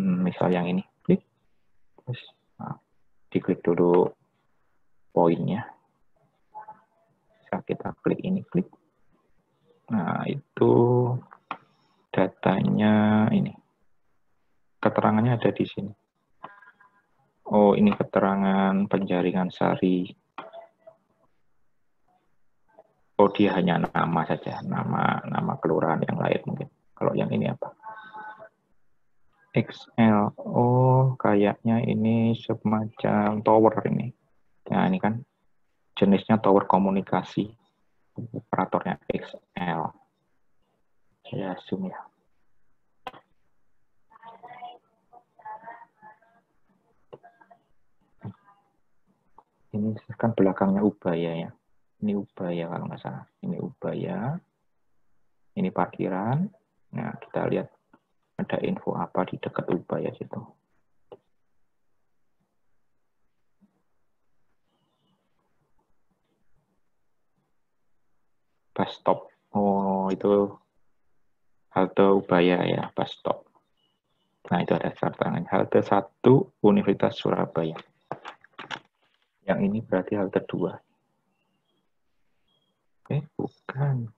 S1: misal yang ini, klik, terus diklik dulu poinnya. Kita klik ini, klik. Nah, itu datanya ini. Keterangannya ada di sini. Oh, ini keterangan penjaringan sari. Oh, dia hanya nama saja, nama kelurahan yang lain mungkin. Kalau yang ini apa? XL. Oh, kayaknya ini semacam tower ini. Nah, ini kan jenisnya tower komunikasi. Operatornya XL. Saya zoom ya. Ini kan belakangnya Ubaya ya. Ini Ubaya kalau nggak salah. Ini Ubaya. Ini parkiran. Nah, kita lihat ada info apa di dekat Ubaya situ. Bus stop. Oh, itu halte Ubaya ya, bus stop. Nah, itu ada keterangannya. Halte 1 Universitas Surabaya. Yang ini berarti halte 2. Bukan.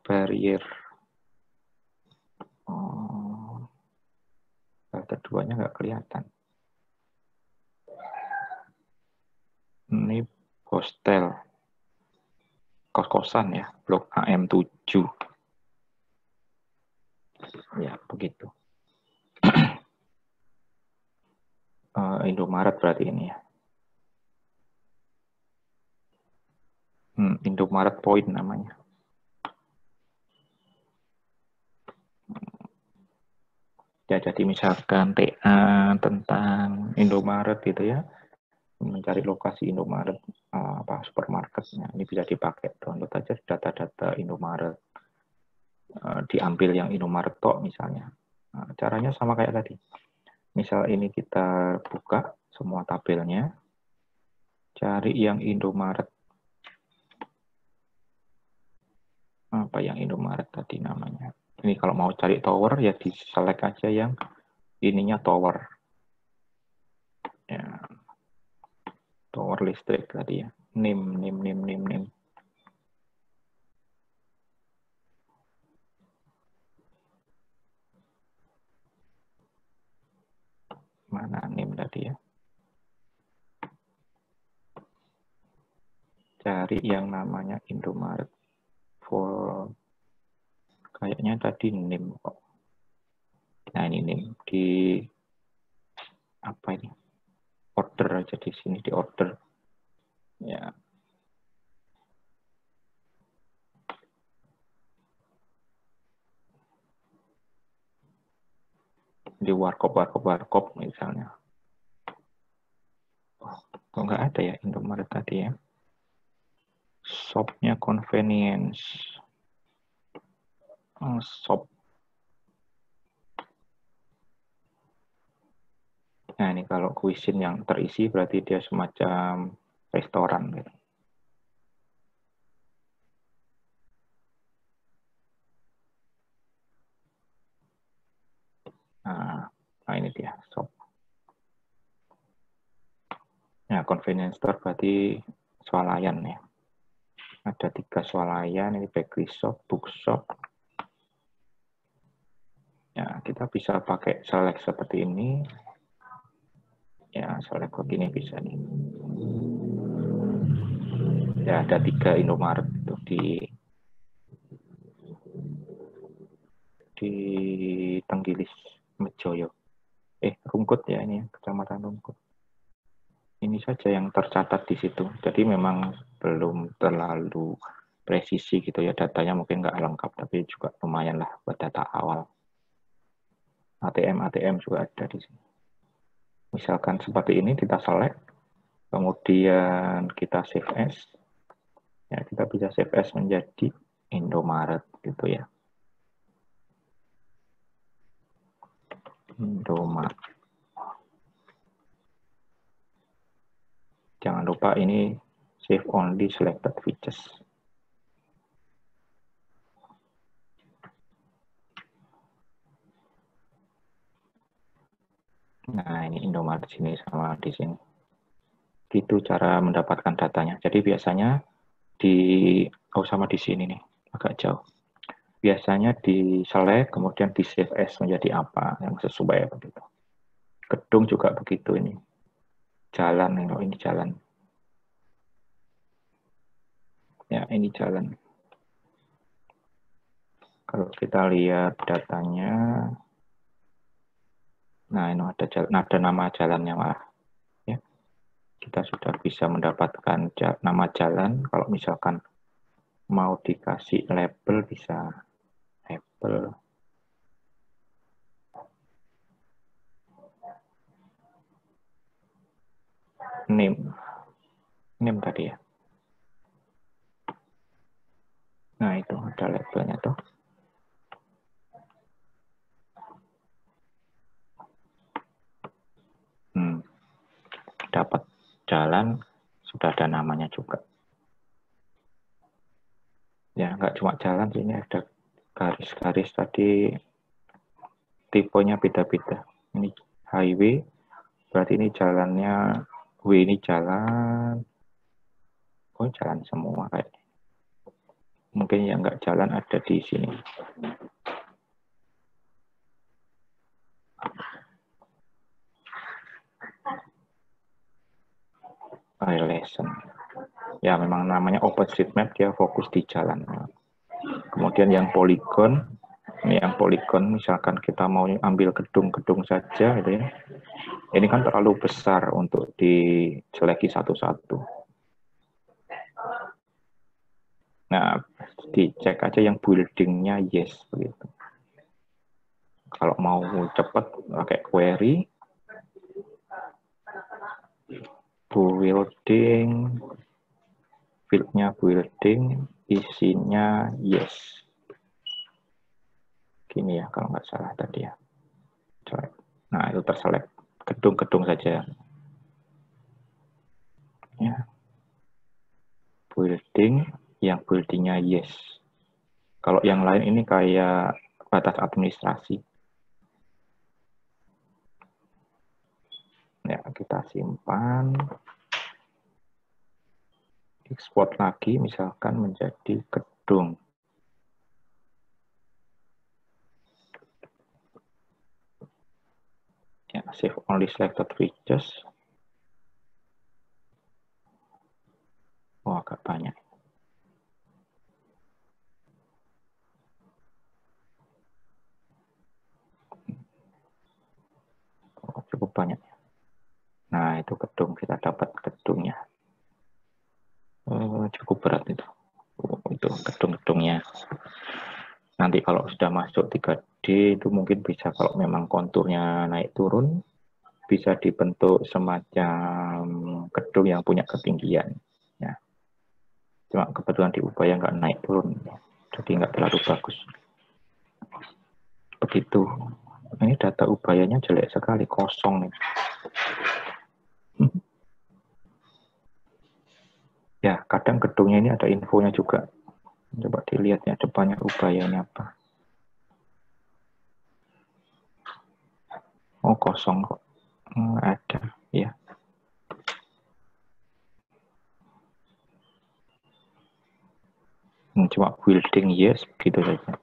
S1: Barrier. Oh. Halte 2-nya nggak kelihatan. Ini hostel. Kos-kosan ya, blok AM7. Ya, begitu. Indomaret berarti ini ya. Indomaret Point namanya. Ya, jadi misalkan TA tentang Indomaret gitu ya, mencari lokasi Indomaret supermarketnya, ini bisa dipakai. Download aja data-data Indomaret, diambil yang Indomaret tok misalnya. Caranya sama kayak tadi. Misal ini kita buka semua tabelnya, cari yang Indomaret. Apa yang Indomaret tadi namanya? Ini kalau mau cari tower ya di select aja yang ininya tower. Ya. Tower listrik tadi ya. NIM. Mana NIM tadi ya? Cari yang namanya Indomaret. For kayaknya tadi NIM kok. Nah, ini NIM di apa ini? Order aja di sini, di order. Ya. Di warkop misalnya. Kok nggak ada ya Indomaret tadi ya? Shop-nya convenience. Shop. Nah, ini kalau cuisine yang terisi berarti dia semacam restoran gitu. Nah, ini dia, shop. Nah, convenience store berarti swalayan ya. Ada 3 swalayan, ini bakery shop, bookshop. Ya, kita bisa pakai select seperti ini. Ya, select begini bisa nih. Ya, ada 3 Indomaret tuh di Tenggilis, Mejoyo. Rungkut ya ini, Kecamatan Rungkut. Ini saja yang tercatat di situ. Jadi memang belum terlalu presisi gitu ya, datanya mungkin nggak lengkap, tapi juga lumayan lah buat data awal. ATM juga ada di sini. Misalkan seperti ini kita select, kemudian kita save as. Ya, kita bisa save as menjadi Indomaret gitu ya. Indomaret. Jangan lupa ini save only selected features. Nah, ini Indomaret sini sama di sini. Gitu cara mendapatkan datanya. Jadi biasanya sama di sini nih, agak jauh. Biasanya di select, kemudian di save as menjadi apa yang sesuai begitu. Gedung juga begitu ini. Jalan, ini jalan. Ya, ini jalan. Kalau kita lihat datanya, nah ini ada nama jalannya malah. Ya. Kita sudah bisa mendapatkan nama jalan. Kalau misalkan mau dikasih label bisa label. Name tadi ya. Nah, itu ada labelnya tuh. Dapat jalan, sudah ada namanya juga. Ya, nggak cuma jalan, ini ada garis-garis tadi, tipenya beda-beda. Ini highway, berarti ini jalannya, W ini jalan, oh jalan semua kayak. Mungkin yang nggak jalan ada di sini. Lesson. Ya, memang namanya OpenStreetMap, dia fokus di jalan. Kemudian yang polygon, ini yang polygon, misalkan kita mau ambil gedung-gedung saja, gitu ya. Ini kan terlalu besar untuk diseleki satu-satu. Nah, dicek aja yang buildingnya yes, begitu. Kalau mau cepat, pakai query. Building, fieldnya building, isinya yes. Gini ya, kalau nggak salah tadi ya. Nah, itu terselect gedung-gedung saja. Ya. Building, yang buildingnya yes. Kalau yang lain ini kayak batas administrasi. Ya, kita simpan. Export lagi, misalkan menjadi gedung. Ya, save only selected features. Oh, agak banyak. Oh, cukup banyak. Nah, itu gedung, kita dapat gedungnya. Cukup berat itu. Itu gedung-gedungnya. Nanti kalau sudah masuk 3D itu mungkin bisa, kalau memang konturnya naik turun, bisa dibentuk semacam gedung yang punya ketinggian. Ya. Cuma kebetulan di Ubaya nggak naik turun, jadi nggak terlalu bagus. Begitu. Ini data Ubayanya jelek sekali, kosong nih. Ya, kadang gedungnya ini ada infonya juga. Coba dilihat ya, depannya Ubayanya apa. Oh, kosong kok. Ada, ya. Cuma building yes, begitu saja.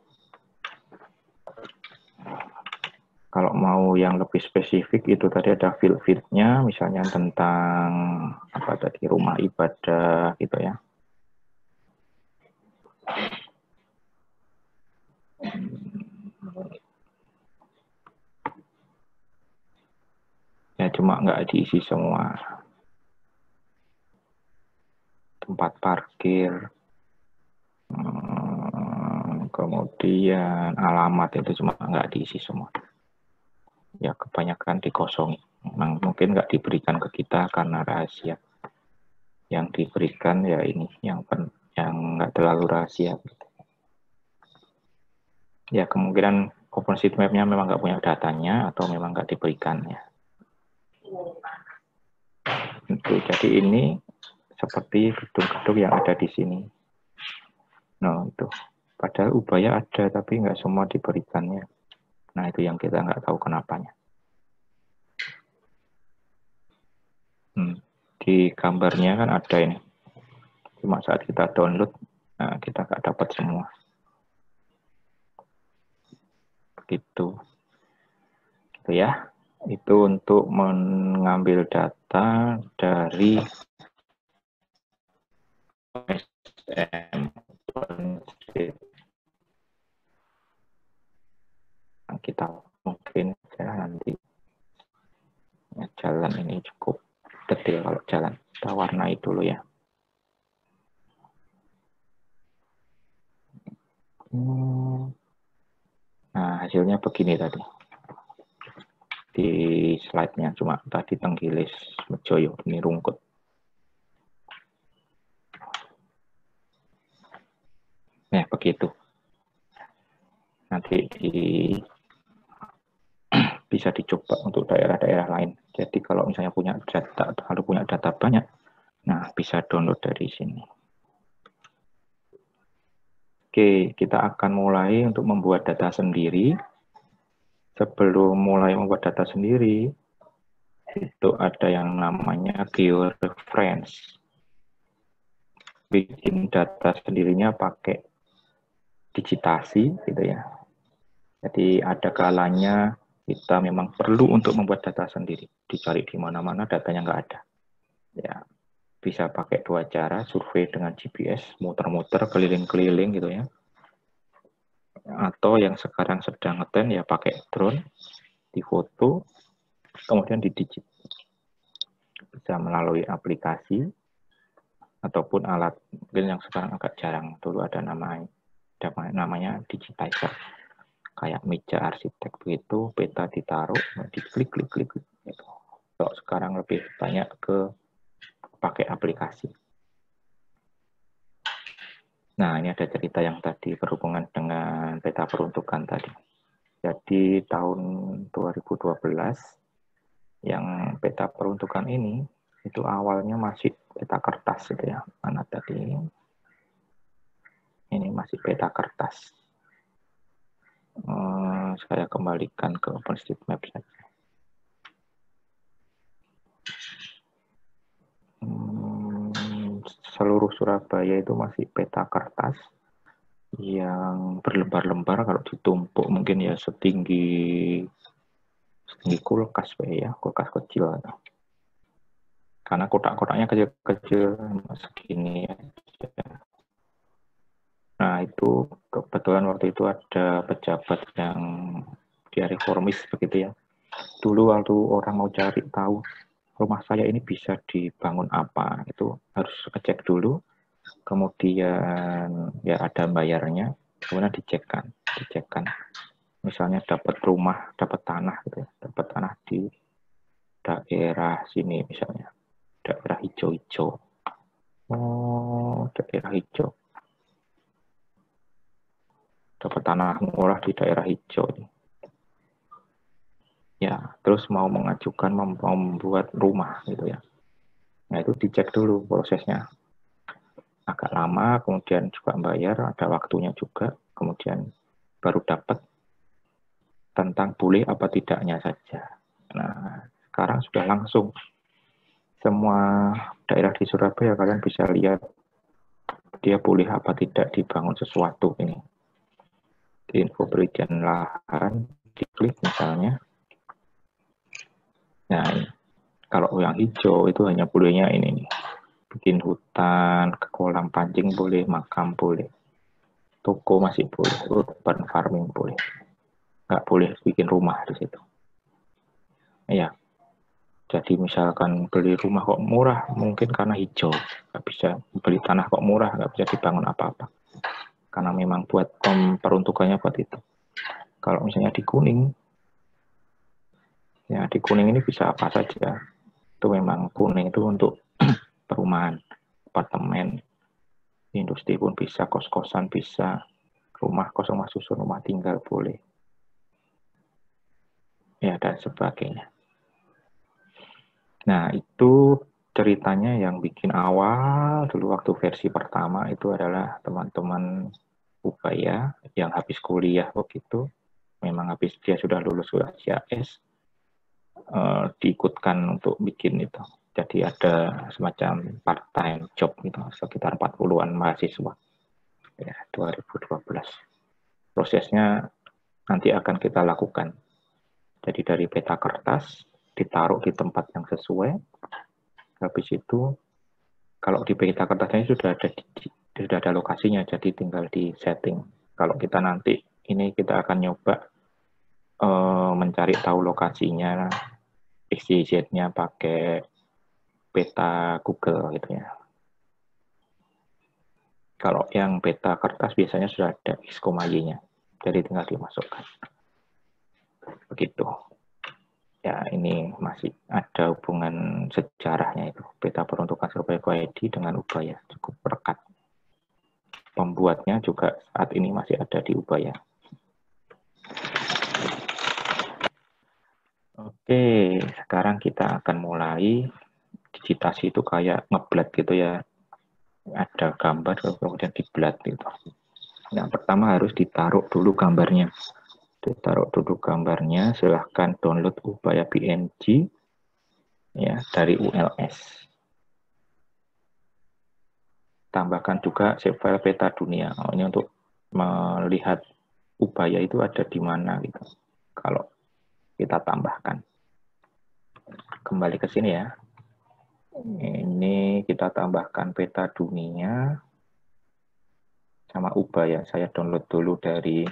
S1: Kalau mau yang lebih spesifik itu tadi ada field-fieldnya, misalnya tentang apa tadi rumah ibadah gitu ya. Ya cuma nggak diisi semua. Tempat parkir, kemudian alamat itu cuma nggak diisi semua. Ya kebanyakan dikosongi. Memang mungkin nggak diberikan ke kita karena rahasia. Yang diberikan ya ini yang nggak terlalu rahasia. Ya kemungkinan OpenStreetMap-nya memang nggak punya datanya atau memang nggak diberikan ya. Jadi ini seperti gedung-gedung yang ada di sini. Nah itu. Padahal Ubaya ada tapi nggak semua diberikannya. Nah itu yang kita nggak tahu kenapanya. Di gambarnya kan ada ini. Cuma saat kita download, nah kita nggak dapat semua. Begitu. Gitu ya. Itu untuk mengambil data dari OSM. Kita mungkin ya, nanti ya, jalan ini cukup detail kalau jalan. Kita warnai dulu ya. Nah, hasilnya begini tadi. Di slide-nya cuma tadi Tenggilis Mejoyo, ini Rungkut. Nah, begitu. Nanti bisa dicoba untuk daerah-daerah lain. Jadi kalau misalnya punya data banyak, nah bisa download dari sini. Oke, kita akan mulai untuk membuat data sendiri. Sebelum mulai membuat data sendiri, itu ada yang namanya georeference. Bikin data sendirinya pakai digitasi, gitu ya. Jadi ada kalanya kita memang perlu untuk membuat data sendiri. Dicari di mana-mana datanya nggak ada. Ya, bisa pakai dua cara, survei dengan GPS, muter-muter, keliling-keliling gitu ya. Atau yang sekarang sedang ngetrend ya pakai drone, difoto, kemudian didigit. Bisa melalui aplikasi, ataupun alat, mungkin yang sekarang agak jarang, dulu ada namanya digitizer. Kayak meja arsitek begitu, peta ditaruh, diklik-klik gitu. Kalau sekarang lebih banyak ke pakai aplikasi. Nah, ini ada cerita yang tadi berhubungan dengan peta peruntukan tadi. Jadi tahun 2012 yang peta peruntukan ini itu awalnya masih peta kertas gitu ya. Mana tadi? Ini masih peta kertas. Saya kembalikan ke OpenStreetMap saja. Seluruh Surabaya itu masih peta kertas yang berlembar-lembar, kalau ditumpuk mungkin ya setinggi kulkas ya, kulkas kecil. Karena kotak-kotaknya kecil-kecil segini aja. Nah itu kebetulan waktu itu ada pejabat yang dia reformis begitu ya. Dulu waktu orang mau cari tahu rumah saya ini bisa dibangun apa, itu harus ngecek dulu. Kemudian ya ada bayarnya, kemudian dicekkan. Misalnya dapat rumah, dapat tanah gitu ya, dapat tanah di daerah sini misalnya, daerah hijau-hijau. Oh, daerah hijau. Dapat tanah murah di daerah hijau ini. Ya, terus mau mengajukan membuat rumah gitu ya. Nah, itu dicek dulu prosesnya. Agak lama, kemudian juga bayar, ada waktunya juga, kemudian baru dapat tentang boleh apa tidaknya saja. Nah, sekarang sudah langsung semua daerah di Surabaya kalian bisa lihat dia boleh apa tidak dibangun sesuatu ini. Di info perizinan lahan, diklik misalnya. Nah, ini. Kalau yang hijau itu hanya bolehnya ini nih. Bikin hutan, ke kolam pancing boleh, makam boleh. Toko masih boleh, urban farming boleh. Nggak boleh bikin rumah di situ. Ya, jadi misalkan beli rumah kok murah, mungkin karena hijau. Nggak bisa beli tanah kok murah, nggak bisa dibangun apa-apa. Karena memang buat peruntukannya buat itu. Kalau misalnya di kuning, ya di kuning ini bisa apa saja. Itu memang kuning itu untuk perumahan, apartemen, industri pun bisa, kos-kosan bisa, rumah kosong susun, rumah tinggal boleh. Ya, dan sebagainya. Nah, itu ceritanya yang bikin awal dulu waktu versi pertama itu adalah teman-teman Ubaya yang habis kuliah begitu, memang habis dia sudah lulus UAS, diikutkan untuk bikin itu. Jadi ada semacam part-time job gitu, sekitar 40-an mahasiswa. Ya, 2012. Prosesnya nanti akan kita lakukan. Jadi dari peta kertas, ditaruh di tempat yang sesuai. Habis itu, kalau di peta kertasnya sudah ada lokasinya, jadi tinggal di setting. Kalau kita nanti, ini kita akan nyoba mencari tahu lokasinya, XYZ-nya pakai peta Google gitu ya. Kalau yang peta kertas biasanya sudah ada X, Y-nya, jadi tinggal dimasukkan. Begitu. Ya, ini masih ada hubungan sejarahnya itu. Peta peruntukan Surabaya Go.id dengan Ubaya cukup rekat. Pembuatnya juga saat ini masih ada di Ubaya. Oke, sekarang kita akan mulai. Digitasi itu kayak ngeblat gitu ya. Ada gambar kemudian diblat gitu. Yang pertama harus ditaruh dulu gambarnya. Ditaruh dulu gambarnya, silahkan download Ubaya PNG ya dari ULS. Tambahkan juga save file peta dunia. Ini untuk melihat Ubaya itu ada di mana gitu. Kalau kita tambahkan. Kembali ke sini ya. Ini kita tambahkan peta dunia sama Ubaya. Saya download dulu dari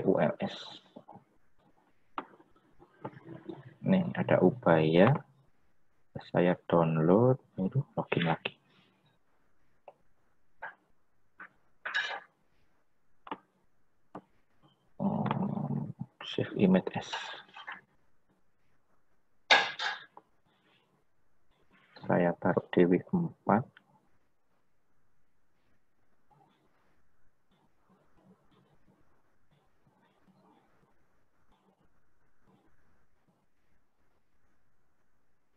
S1: ULS. Nih, ada Ubaya. Saya download, itu login lagi. Save image as. Saya taruh di week 4.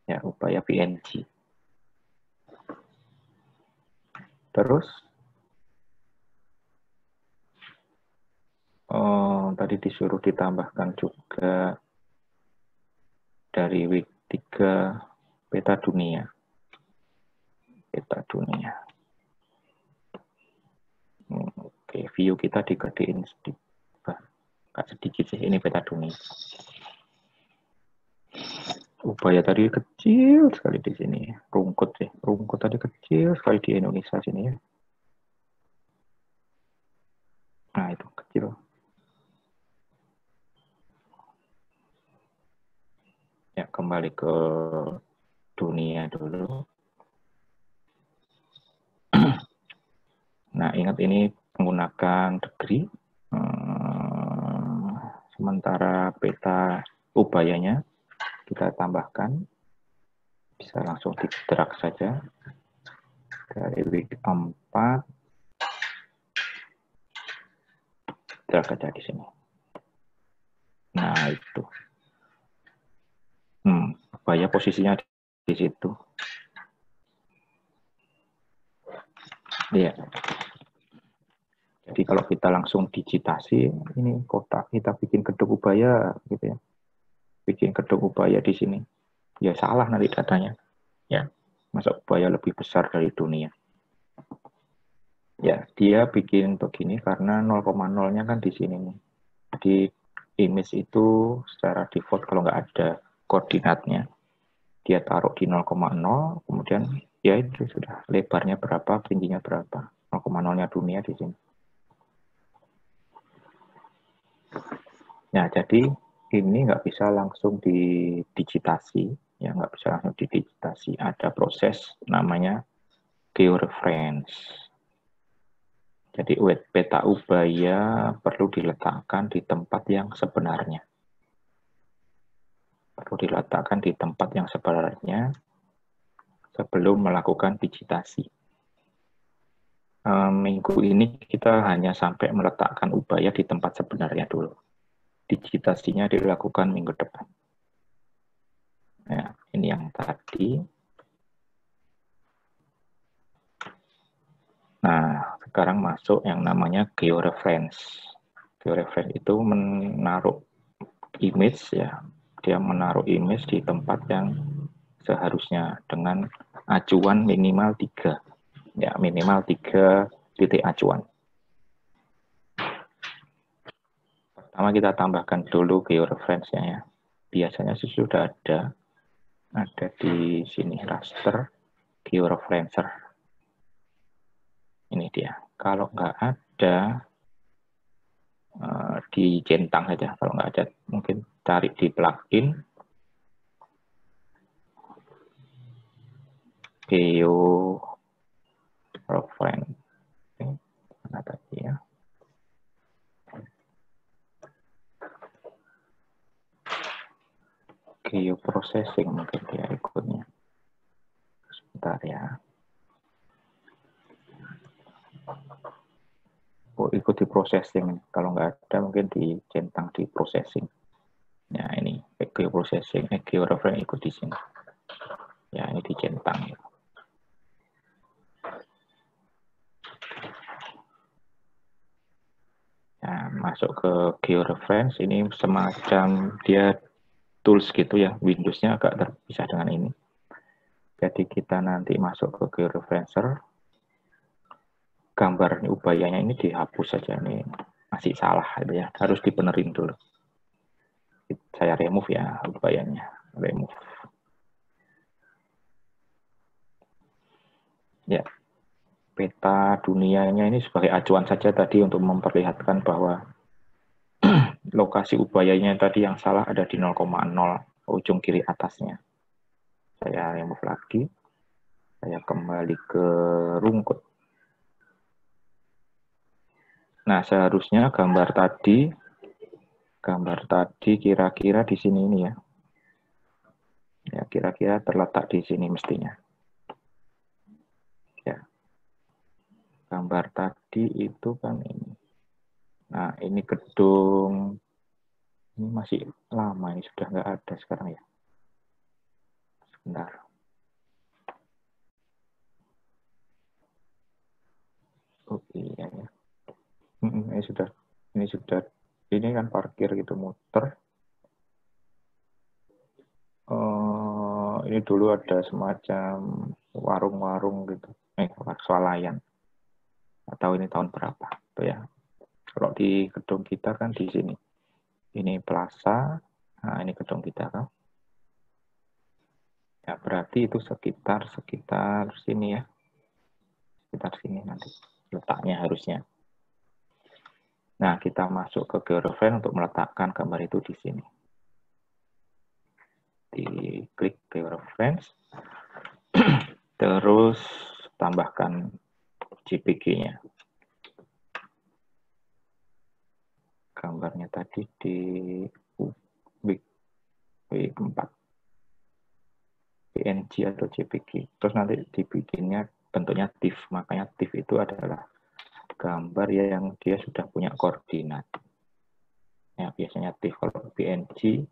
S1: Ya, Ubaya PNG. Terus tadi disuruh ditambahkan juga dari week 3 peta dunia. Peta dunia. Oke, view kita digedein sedikit. Nggak sedikit sih, ini peta dunia. Ubaya tadi kecil sekali di sini. Rungkut sih. Rungkut tadi kecil sekali di Indonesia sini ya. Nah, itu kecil. Ya, kembali ke dunia dulu. Nah, ingat ini menggunakan degree. Sementara peta Ubayanya kita tambahkan. Bisa langsung di-drag saja. Dari week 4. Drag aja di sini. Nah, itu. Ubaya posisinya di situ. Iya. Jadi kalau kita langsung digitasi, ini kota kita bikin gedung ubaya, gitu ya, bikin gedung ubaya di sini, ya salah nanti datanya, ya, masa ubaya lebih besar dari dunia. Ya, dia bikin begini karena 0,0-nya kan di sini nih. Di image itu secara default kalau nggak ada koordinatnya, dia taruh di 0,0, kemudian ya itu sudah lebarnya berapa, tingginya berapa, 0,0-nya dunia di sini. Nah, jadi ini nggak bisa langsung didigitasi, ya nggak bisa langsung didigitasi. Ada proses namanya georeference. Jadi peta ubaya perlu diletakkan di tempat yang sebenarnya. Perlu diletakkan di tempat yang sebenarnya sebelum melakukan digitasi. Minggu ini kita hanya sampai meletakkan ubaya di tempat sebenarnya dulu. Digitasinya dilakukan minggu depan. Nah, ini yang tadi. Nah, sekarang masuk yang namanya georeference. Georeference itu menaruh image, ya. Dia menaruh image di tempat yang seharusnya dengan acuan minimal 3. Ya, minimal 3 titik acuan. Pertama kita tambahkan dulu georeference-nya ya. Biasanya sudah ada di sini raster georeferencer. Ini dia. Kalau nggak ada, dicentang saja. Kalau nggak ada, mungkin cari di plugin georeference. Mana tadi ya? Geoprocessing mungkin dia ikutnya. Sebentar ya. Oh, ikut di processing. Kalau nggak ada mungkin dicentang di processing. Ya ini geoprocessing, georeference ikut di sini. Ya ini dicentang. Ya, masuk ke georeference ini semacam dia tools gitu ya, Windows-nya agak terpisah dengan ini. Jadi kita nanti masuk ke georeferencer, gambar ubayanya ini dihapus saja, ini masih salah gitu ya, harus dibenerin dulu. Saya remove ya ubayanya, remove. Ya, peta dunianya ini sebagai acuan saja tadi untuk memperlihatkan bahwa lokasi ubayanya tadi yang salah ada di 0,0 ujung kiri atasnya. Saya remove lagi. Saya kembali ke rungkut. Nah, seharusnya gambar tadi kira-kira di sini ini ya. Ya, kira-kira terletak di sini mestinya. Ya. Gambar tadi itu kan ini. Nah, ini gedung, ini masih lama, ini sudah nggak ada sekarang ya. Sebentar. Oh iya ya. Ini kan parkir gitu muter. Ini dulu ada semacam warung-warung gitu. Swalayan. Atau ini tahun berapa? Tuh ya. Kalau di gedung kita kan di sini. Ini plaza. Nah, ini gedung kita kan. Ya, berarti itu sekitar sini ya. Sekitar sini nanti letaknya harusnya. Nah, kita masuk ke georeference untuk meletakkan gambar itu di sini. Diklik georeference. Terus tambahkan JPG-nya. Gambarnya tadi di W4. PNG atau JPG. Terus nanti dibikinnya bentuknya TIFF. Makanya TIFF itu adalah gambar yang dia sudah punya koordinat. Ya, biasanya TIFF. Kalau PNG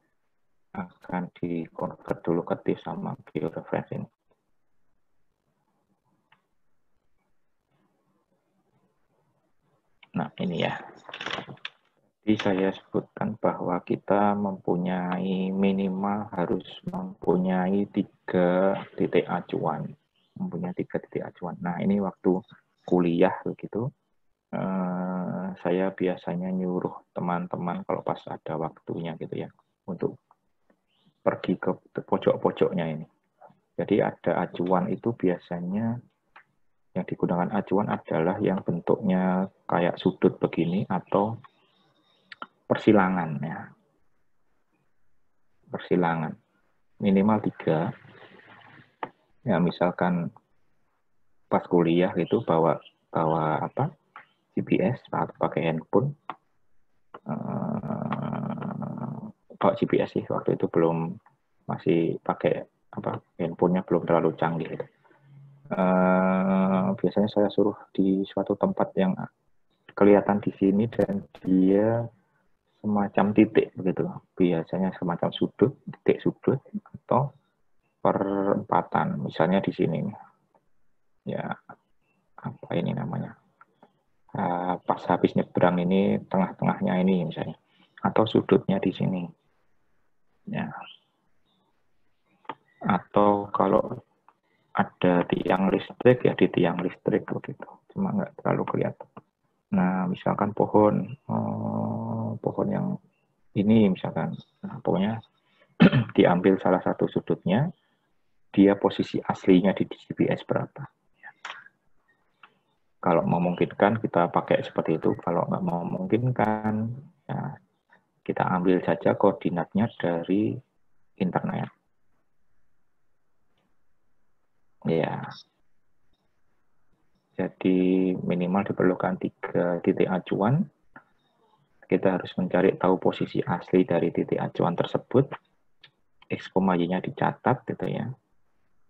S1: akan di-convert dulu ke TIFF sama georeference ini. Nah, ini ya. Jadi saya sebutkan bahwa kita mempunyai minimal harus mempunyai 3 titik acuan. Mempunyai 3 titik acuan. Nah, ini waktu kuliah begitu. Saya biasanya nyuruh teman-teman kalau pas ada waktunya gitu ya, untuk pergi ke pojok-pojoknya ini. Jadi ada acuan itu biasanya yang digunakan acuan adalah yang bentuknya kayak sudut begini atau persilangan ya. Persilangan. Minimal 3. Ya misalkan pas kuliah itu bawa apa? GPS atau pakai handphone. Bawa GPS sih waktu itu belum, masih pakai apa? Handphonenya belum terlalu canggih gitu. Biasanya saya suruh di suatu tempat yang kelihatan di sini dan dia semacam titik begitu. Biasanya semacam sudut, titik sudut atau perempatan. Misalnya di sini, ya apa ini namanya? Pas habis nyebrang ini tengah-tengahnya ini misalnya, atau sudutnya di sini. Ya. Atau kalau ada tiang listrik ya di tiang listrik begitu, cuma nggak terlalu kelihatan. Nah misalkan pohon yang ini misalkan, nah, pokoknya diambil salah satu sudutnya, dia posisi aslinya di GPS berapa. Kalau memungkinkan kita pakai seperti itu, kalau nggak memungkinkan ya kita ambil saja koordinatnya dari internet. Ya. Jadi minimal diperlukan 3 titik acuan. Kita harus mencari tahu posisi asli dari titik acuan tersebut. X, Y-nya dicatat gitu ya.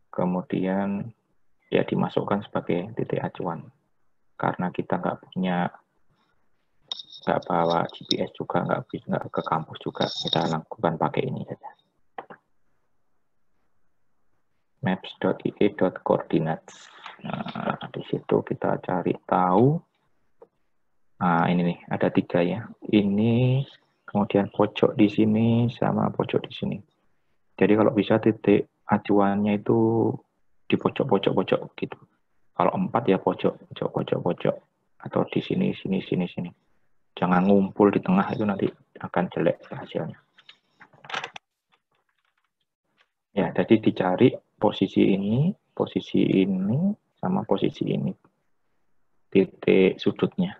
S1: Kemudian ya dimasukkan sebagai titik acuan. Karena kita nggak bawa GPS juga, nggak ke kampus juga, kita lakukan pakai ini saja. Maps.ie.coordinates. Nah, di situ kita cari tahu. Nah, ini nih, ada 3 ya. Ini, kemudian pojok di sini, sama pojok di sini. Jadi kalau bisa titik acuannya itu di pojok-pojok gitu. Kalau 4 ya pojok. Atau di sini. Jangan ngumpul di tengah, itu nanti akan jelek hasilnya. Ya, jadi dicari posisi ini, sama posisi ini. Titik sudutnya.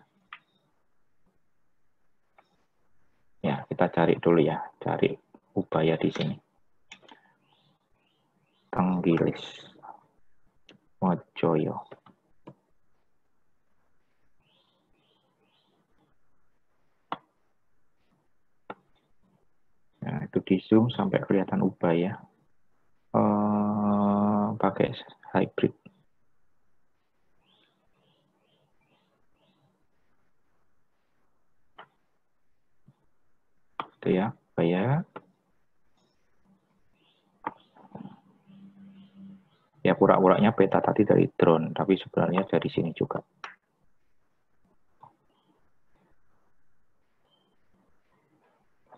S1: Ya, kita cari dulu ya. Cari Ubaya di sini. Tenggilis. Mojoyo. Nah, itu di zoom sampai kelihatan Ubaya. Pakai hybrid. Itu ya, Ubaya. Ya pura-puranya peta tadi dari drone, tapi sebenarnya dari sini juga.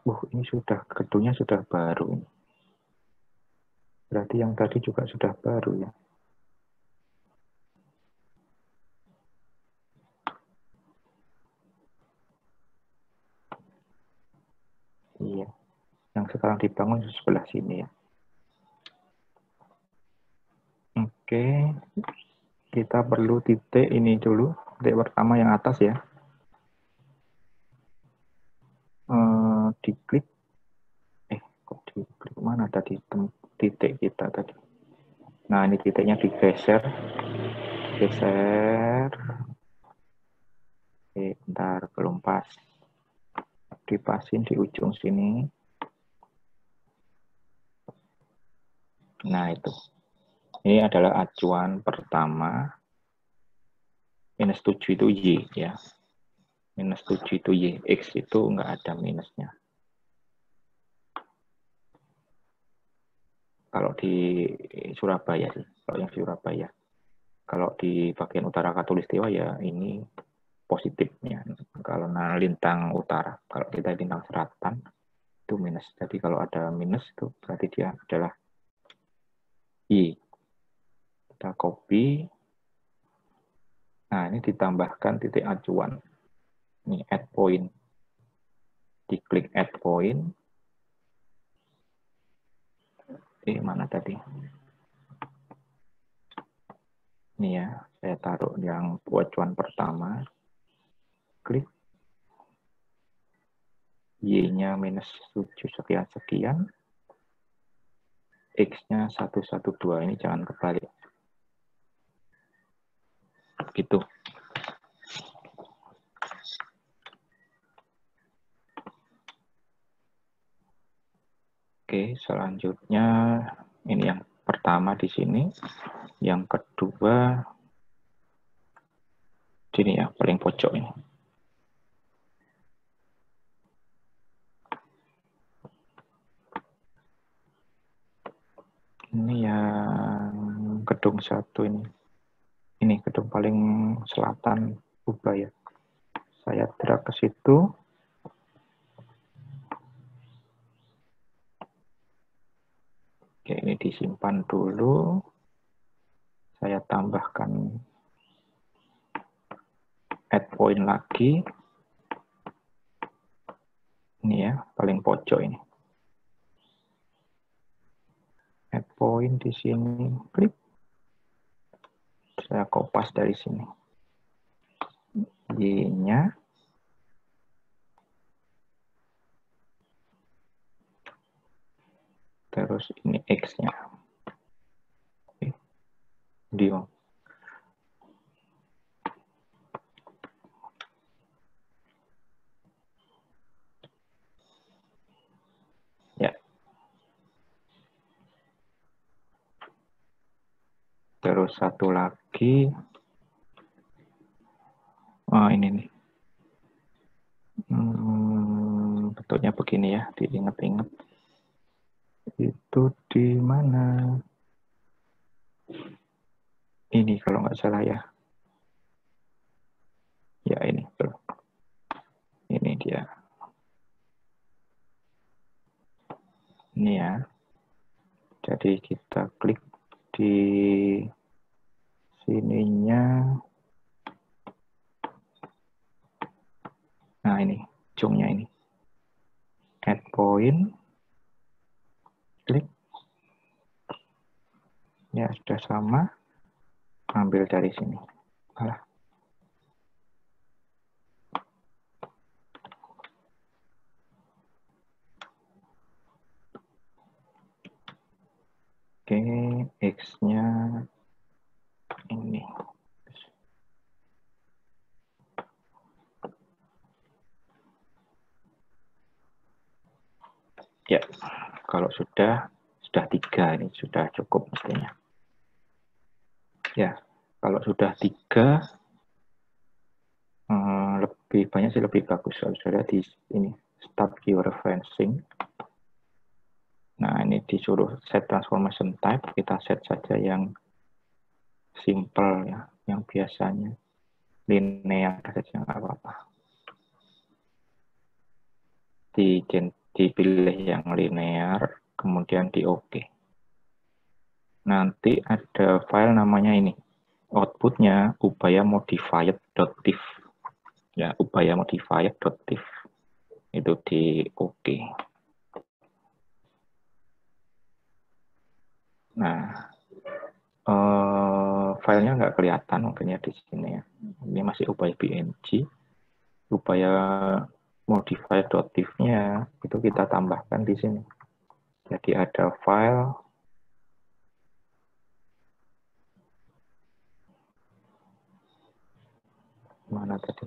S1: Ini sudah, gedungnya sudah baru. Berarti yang tadi juga sudah baru ya. Iya. Yang sekarang dibangun di sebelah sini ya. Oke. Kita perlu titik ini dulu. Titik pertama yang atas ya. Diklik. Kok diklik mana tadi titik kita tadi? Nah, ini titiknya digeser. Bentar, belum pas. Dipasin di ujung sini. Nah, itu. Ini adalah acuan pertama. -7 itu Y ya. -7 itu Y. X itu enggak ada minusnya. Kalau di Surabaya sih. Kalau yang Surabaya. Kalau di bagian utara Katulistiwa ya ini positifnya. Kalau lintang utara, kalau kita lintang selatan itu minus. Jadi kalau ada minus itu berarti dia adalah Y. Kita copy. Nah, ini ditambahkan titik acuan. Ini add point. Diklik add point. Mana tadi? Ini ya, saya taruh yang acuan pertama. Klik. Y-nya minus 7 sekian-sekian. X-nya 112. Ini jangan kebalik. Gitu. Oke, selanjutnya ini yang pertama di sini. Yang kedua, sini ya, paling pojok ini. Ini yang gedung 1 ini. Ini gedung paling selatan Ubaya. Saya drag ke situ. Oke, ini disimpan dulu. Saya tambahkan add point lagi. Ini ya, paling pojok ini. Add point di sini, klik. Saya kopas dari sini. Y-nya. Terus ini X-nya. Dio. Ya. Terus satu lagi. Oh, ini nih. Bentuknya begini ya, diingat-ingat. Itu di mana? Ini kalau nggak salah ya. Ya ini. Ini dia. Ini ya. Jadi kita klik di sininya. Nah ini, ujungnya ini. Add point. Klik. Ya sudah sama. Ambil dari sini. Alah. Oke, X-nya ini. Ya, kalau sudah 3 ini sudah cukup mestinya. Ya, kalau sudah 3 lebih banyak sih lebih bagus. Kalau sudah di ini start your fencing. Nah, ini disuruh set transformation type, kita set saja yang simple ya, yang biasanya linear saja nggak apa-apa. Dipilih yang linear, kemudian di OK. Nanti ada file namanya ini. Outputnya ubaya modified.tif. Ya, ubaya modified.tif. Itu di OK. Nah, filenya nggak kelihatan mungkinnya di sini ya. Ini masih ubaya PNG. Ubaya modified.tif-nya itu kita tambahkan di sini. Jadi ada file mana tadi?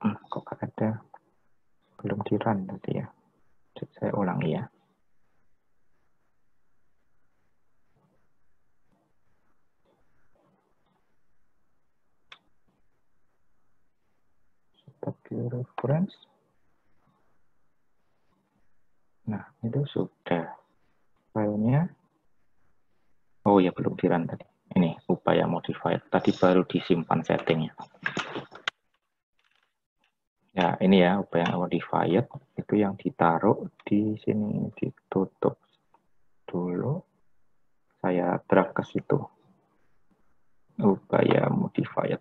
S1: Kok ada? Belum di run tadi ya. Saya ulangi ya. Sebagai reference. Nah, itu sudah filenya. Oh ya, belum di-run tadi. Ini upaya modifier. Tadi baru disimpan settingnya. Ya, ini ya upaya modifier. Itu yang ditaruh di sini. Ditutup dulu. Saya drag ke situ. Upaya modifier.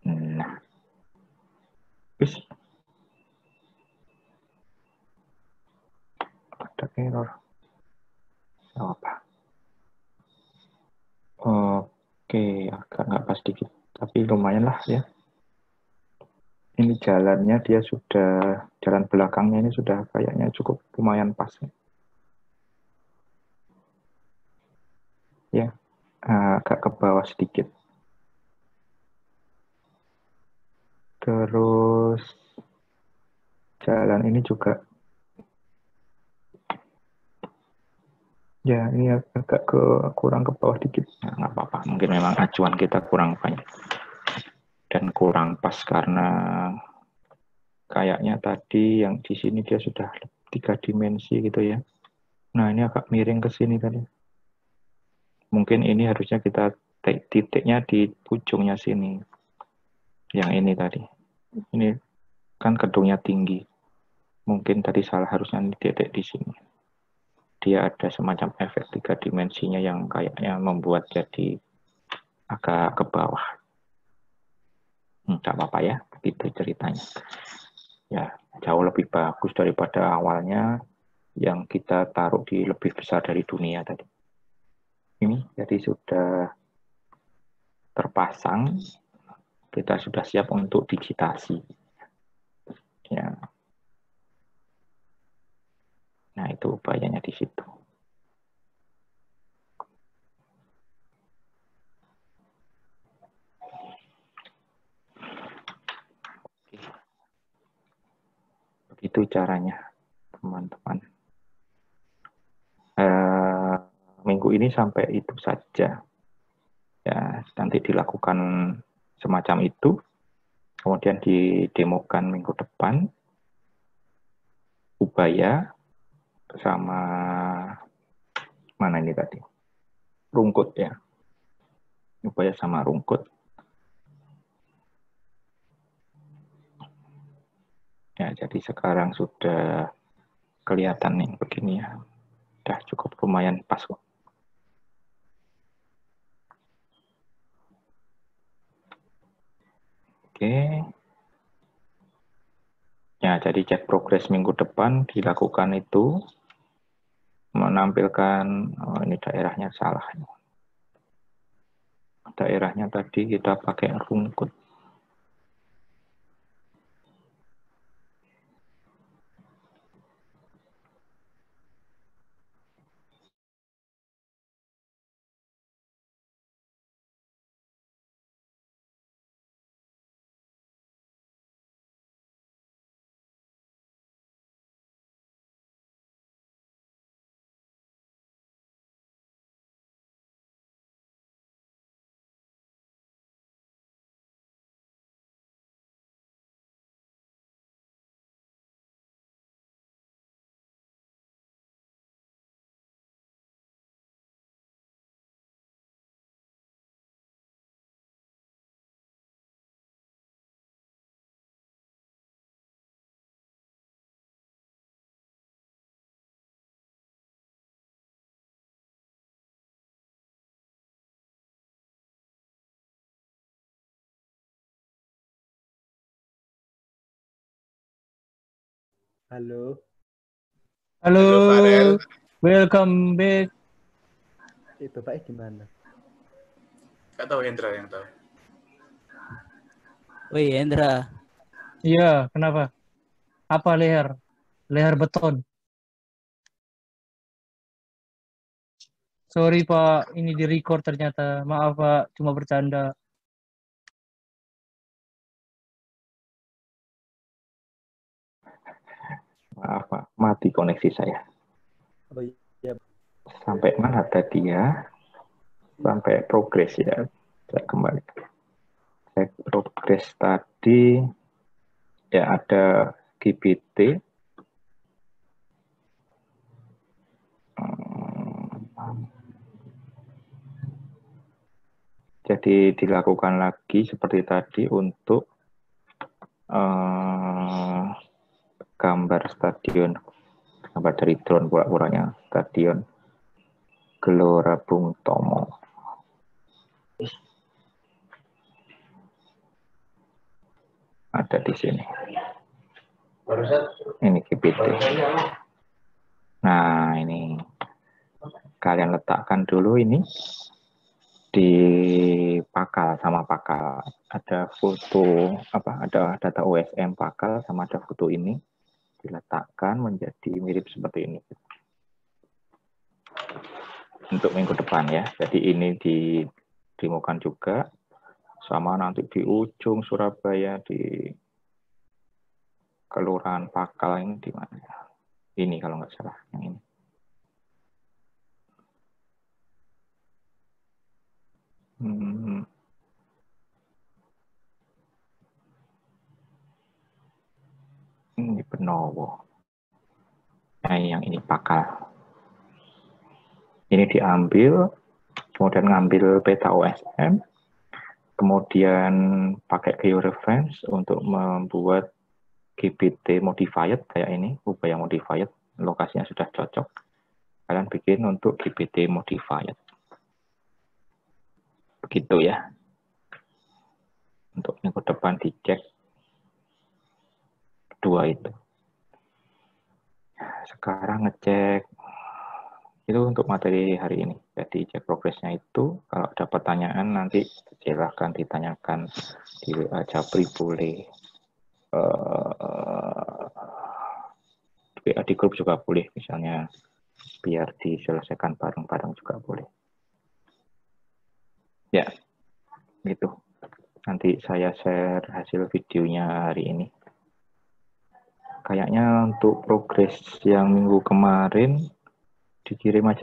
S1: Nah. Bis. Ada error. Apa? Oke, agak nggak pas dikit. Tapi lumayan lah ya. Ini jalannya dia sudah, jalan belakangnya ini sudah kayaknya cukup lumayan pas. Ya, agak ke bawah sedikit. Terus jalan ini juga, ya ini agak kurang ke bawah dikit. Nah, nggak apa-apa, mungkin memang acuan kita kurang banyak. Dan kurang pas karena kayaknya tadi yang di sini dia sudah 3 dimensi gitu ya. Nah, ini agak miring ke sini tadi. Mungkin ini harusnya kita titiknya di ujungnya sini. Yang ini tadi. Ini kan gedungnya tinggi. Mungkin tadi salah, harusnya di titik di sini. Dia ada semacam efek 3 dimensinya yang kayaknya membuat jadi agak ke bawah. Nggak apa-apa ya, begitu ceritanya. Ya, jauh lebih bagus daripada awalnya yang kita taruh di lebih besar dari dunia tadi. Ini jadi sudah terpasang, kita sudah siap untuk digitasi. Ya. Nah, itu upayanya di situ. Begitu caranya, teman-teman. Minggu ini sampai itu saja. Ya, nanti dilakukan semacam itu, kemudian didemokan minggu depan. Ubaya sama mana ini tadi? Rungkut ya. Ubaya sama rungkut. Ya, jadi sekarang sudah kelihatan nih begini ya. Udah cukup lumayan pas kok. Oke. Ya, jadi cek progres minggu depan dilakukan itu menampilkan, oh ini daerahnya salah. Daerahnya tadi kita pakai rungkut.
S6: Halo.
S2: Halo, Farel.
S7: Welcome back.
S6: Bapaknya gimana?
S2: Gak tahu Hendra yang tahu.
S8: Woi, Hendra.
S7: Iya, kenapa? Apa leher? Leher beton. Sorry Pak, ini di record ternyata. Maaf Pak, cuma bercanda.
S1: Maaf, Pak, mati koneksi saya.
S6: Oh iya.
S1: Sampai mana tadi ya? Sampai progres ya. Saya kembali. Saya progres tadi ya, ada GBT. Jadi dilakukan lagi seperti tadi untuk gambar stadion, gambar dari drone pura-puranya stadion Gelora Bung Tomo. Ada di sini. Ini GPT. Nah, ini kalian letakkan dulu ini di pakal sama pakal. Ada foto ada data OSM pakal sama ada foto ini diletakkan menjadi mirip seperti ini. Untuk minggu depan ya. Jadi ini didemokan juga sama nanti di ujung Surabaya di Kelurahan Pakal ini di mana? Ini kalau nggak salah yang ini. Ini Benowo. Nah, yang ini Pakal. Ini diambil, kemudian ngambil peta OSM, kemudian pakai georeference untuk membuat GPT modified kayak ini, upaya modified, lokasinya sudah cocok. Kalian bikin untuk GPT modified. Begitu ya. Untuk minggu depan dicek dua itu. Sekarang ngecek itu untuk materi hari ini. Jadi cek progresnya itu, kalau ada pertanyaan nanti silahkan ditanyakan di WA Japri boleh, WA di grup juga boleh, misalnya biar diselesaikan bareng-bareng juga boleh. Ya, gitu. Nanti saya share hasil videonya hari ini. Kayaknya untuk progres yang minggu kemarin dikirim aja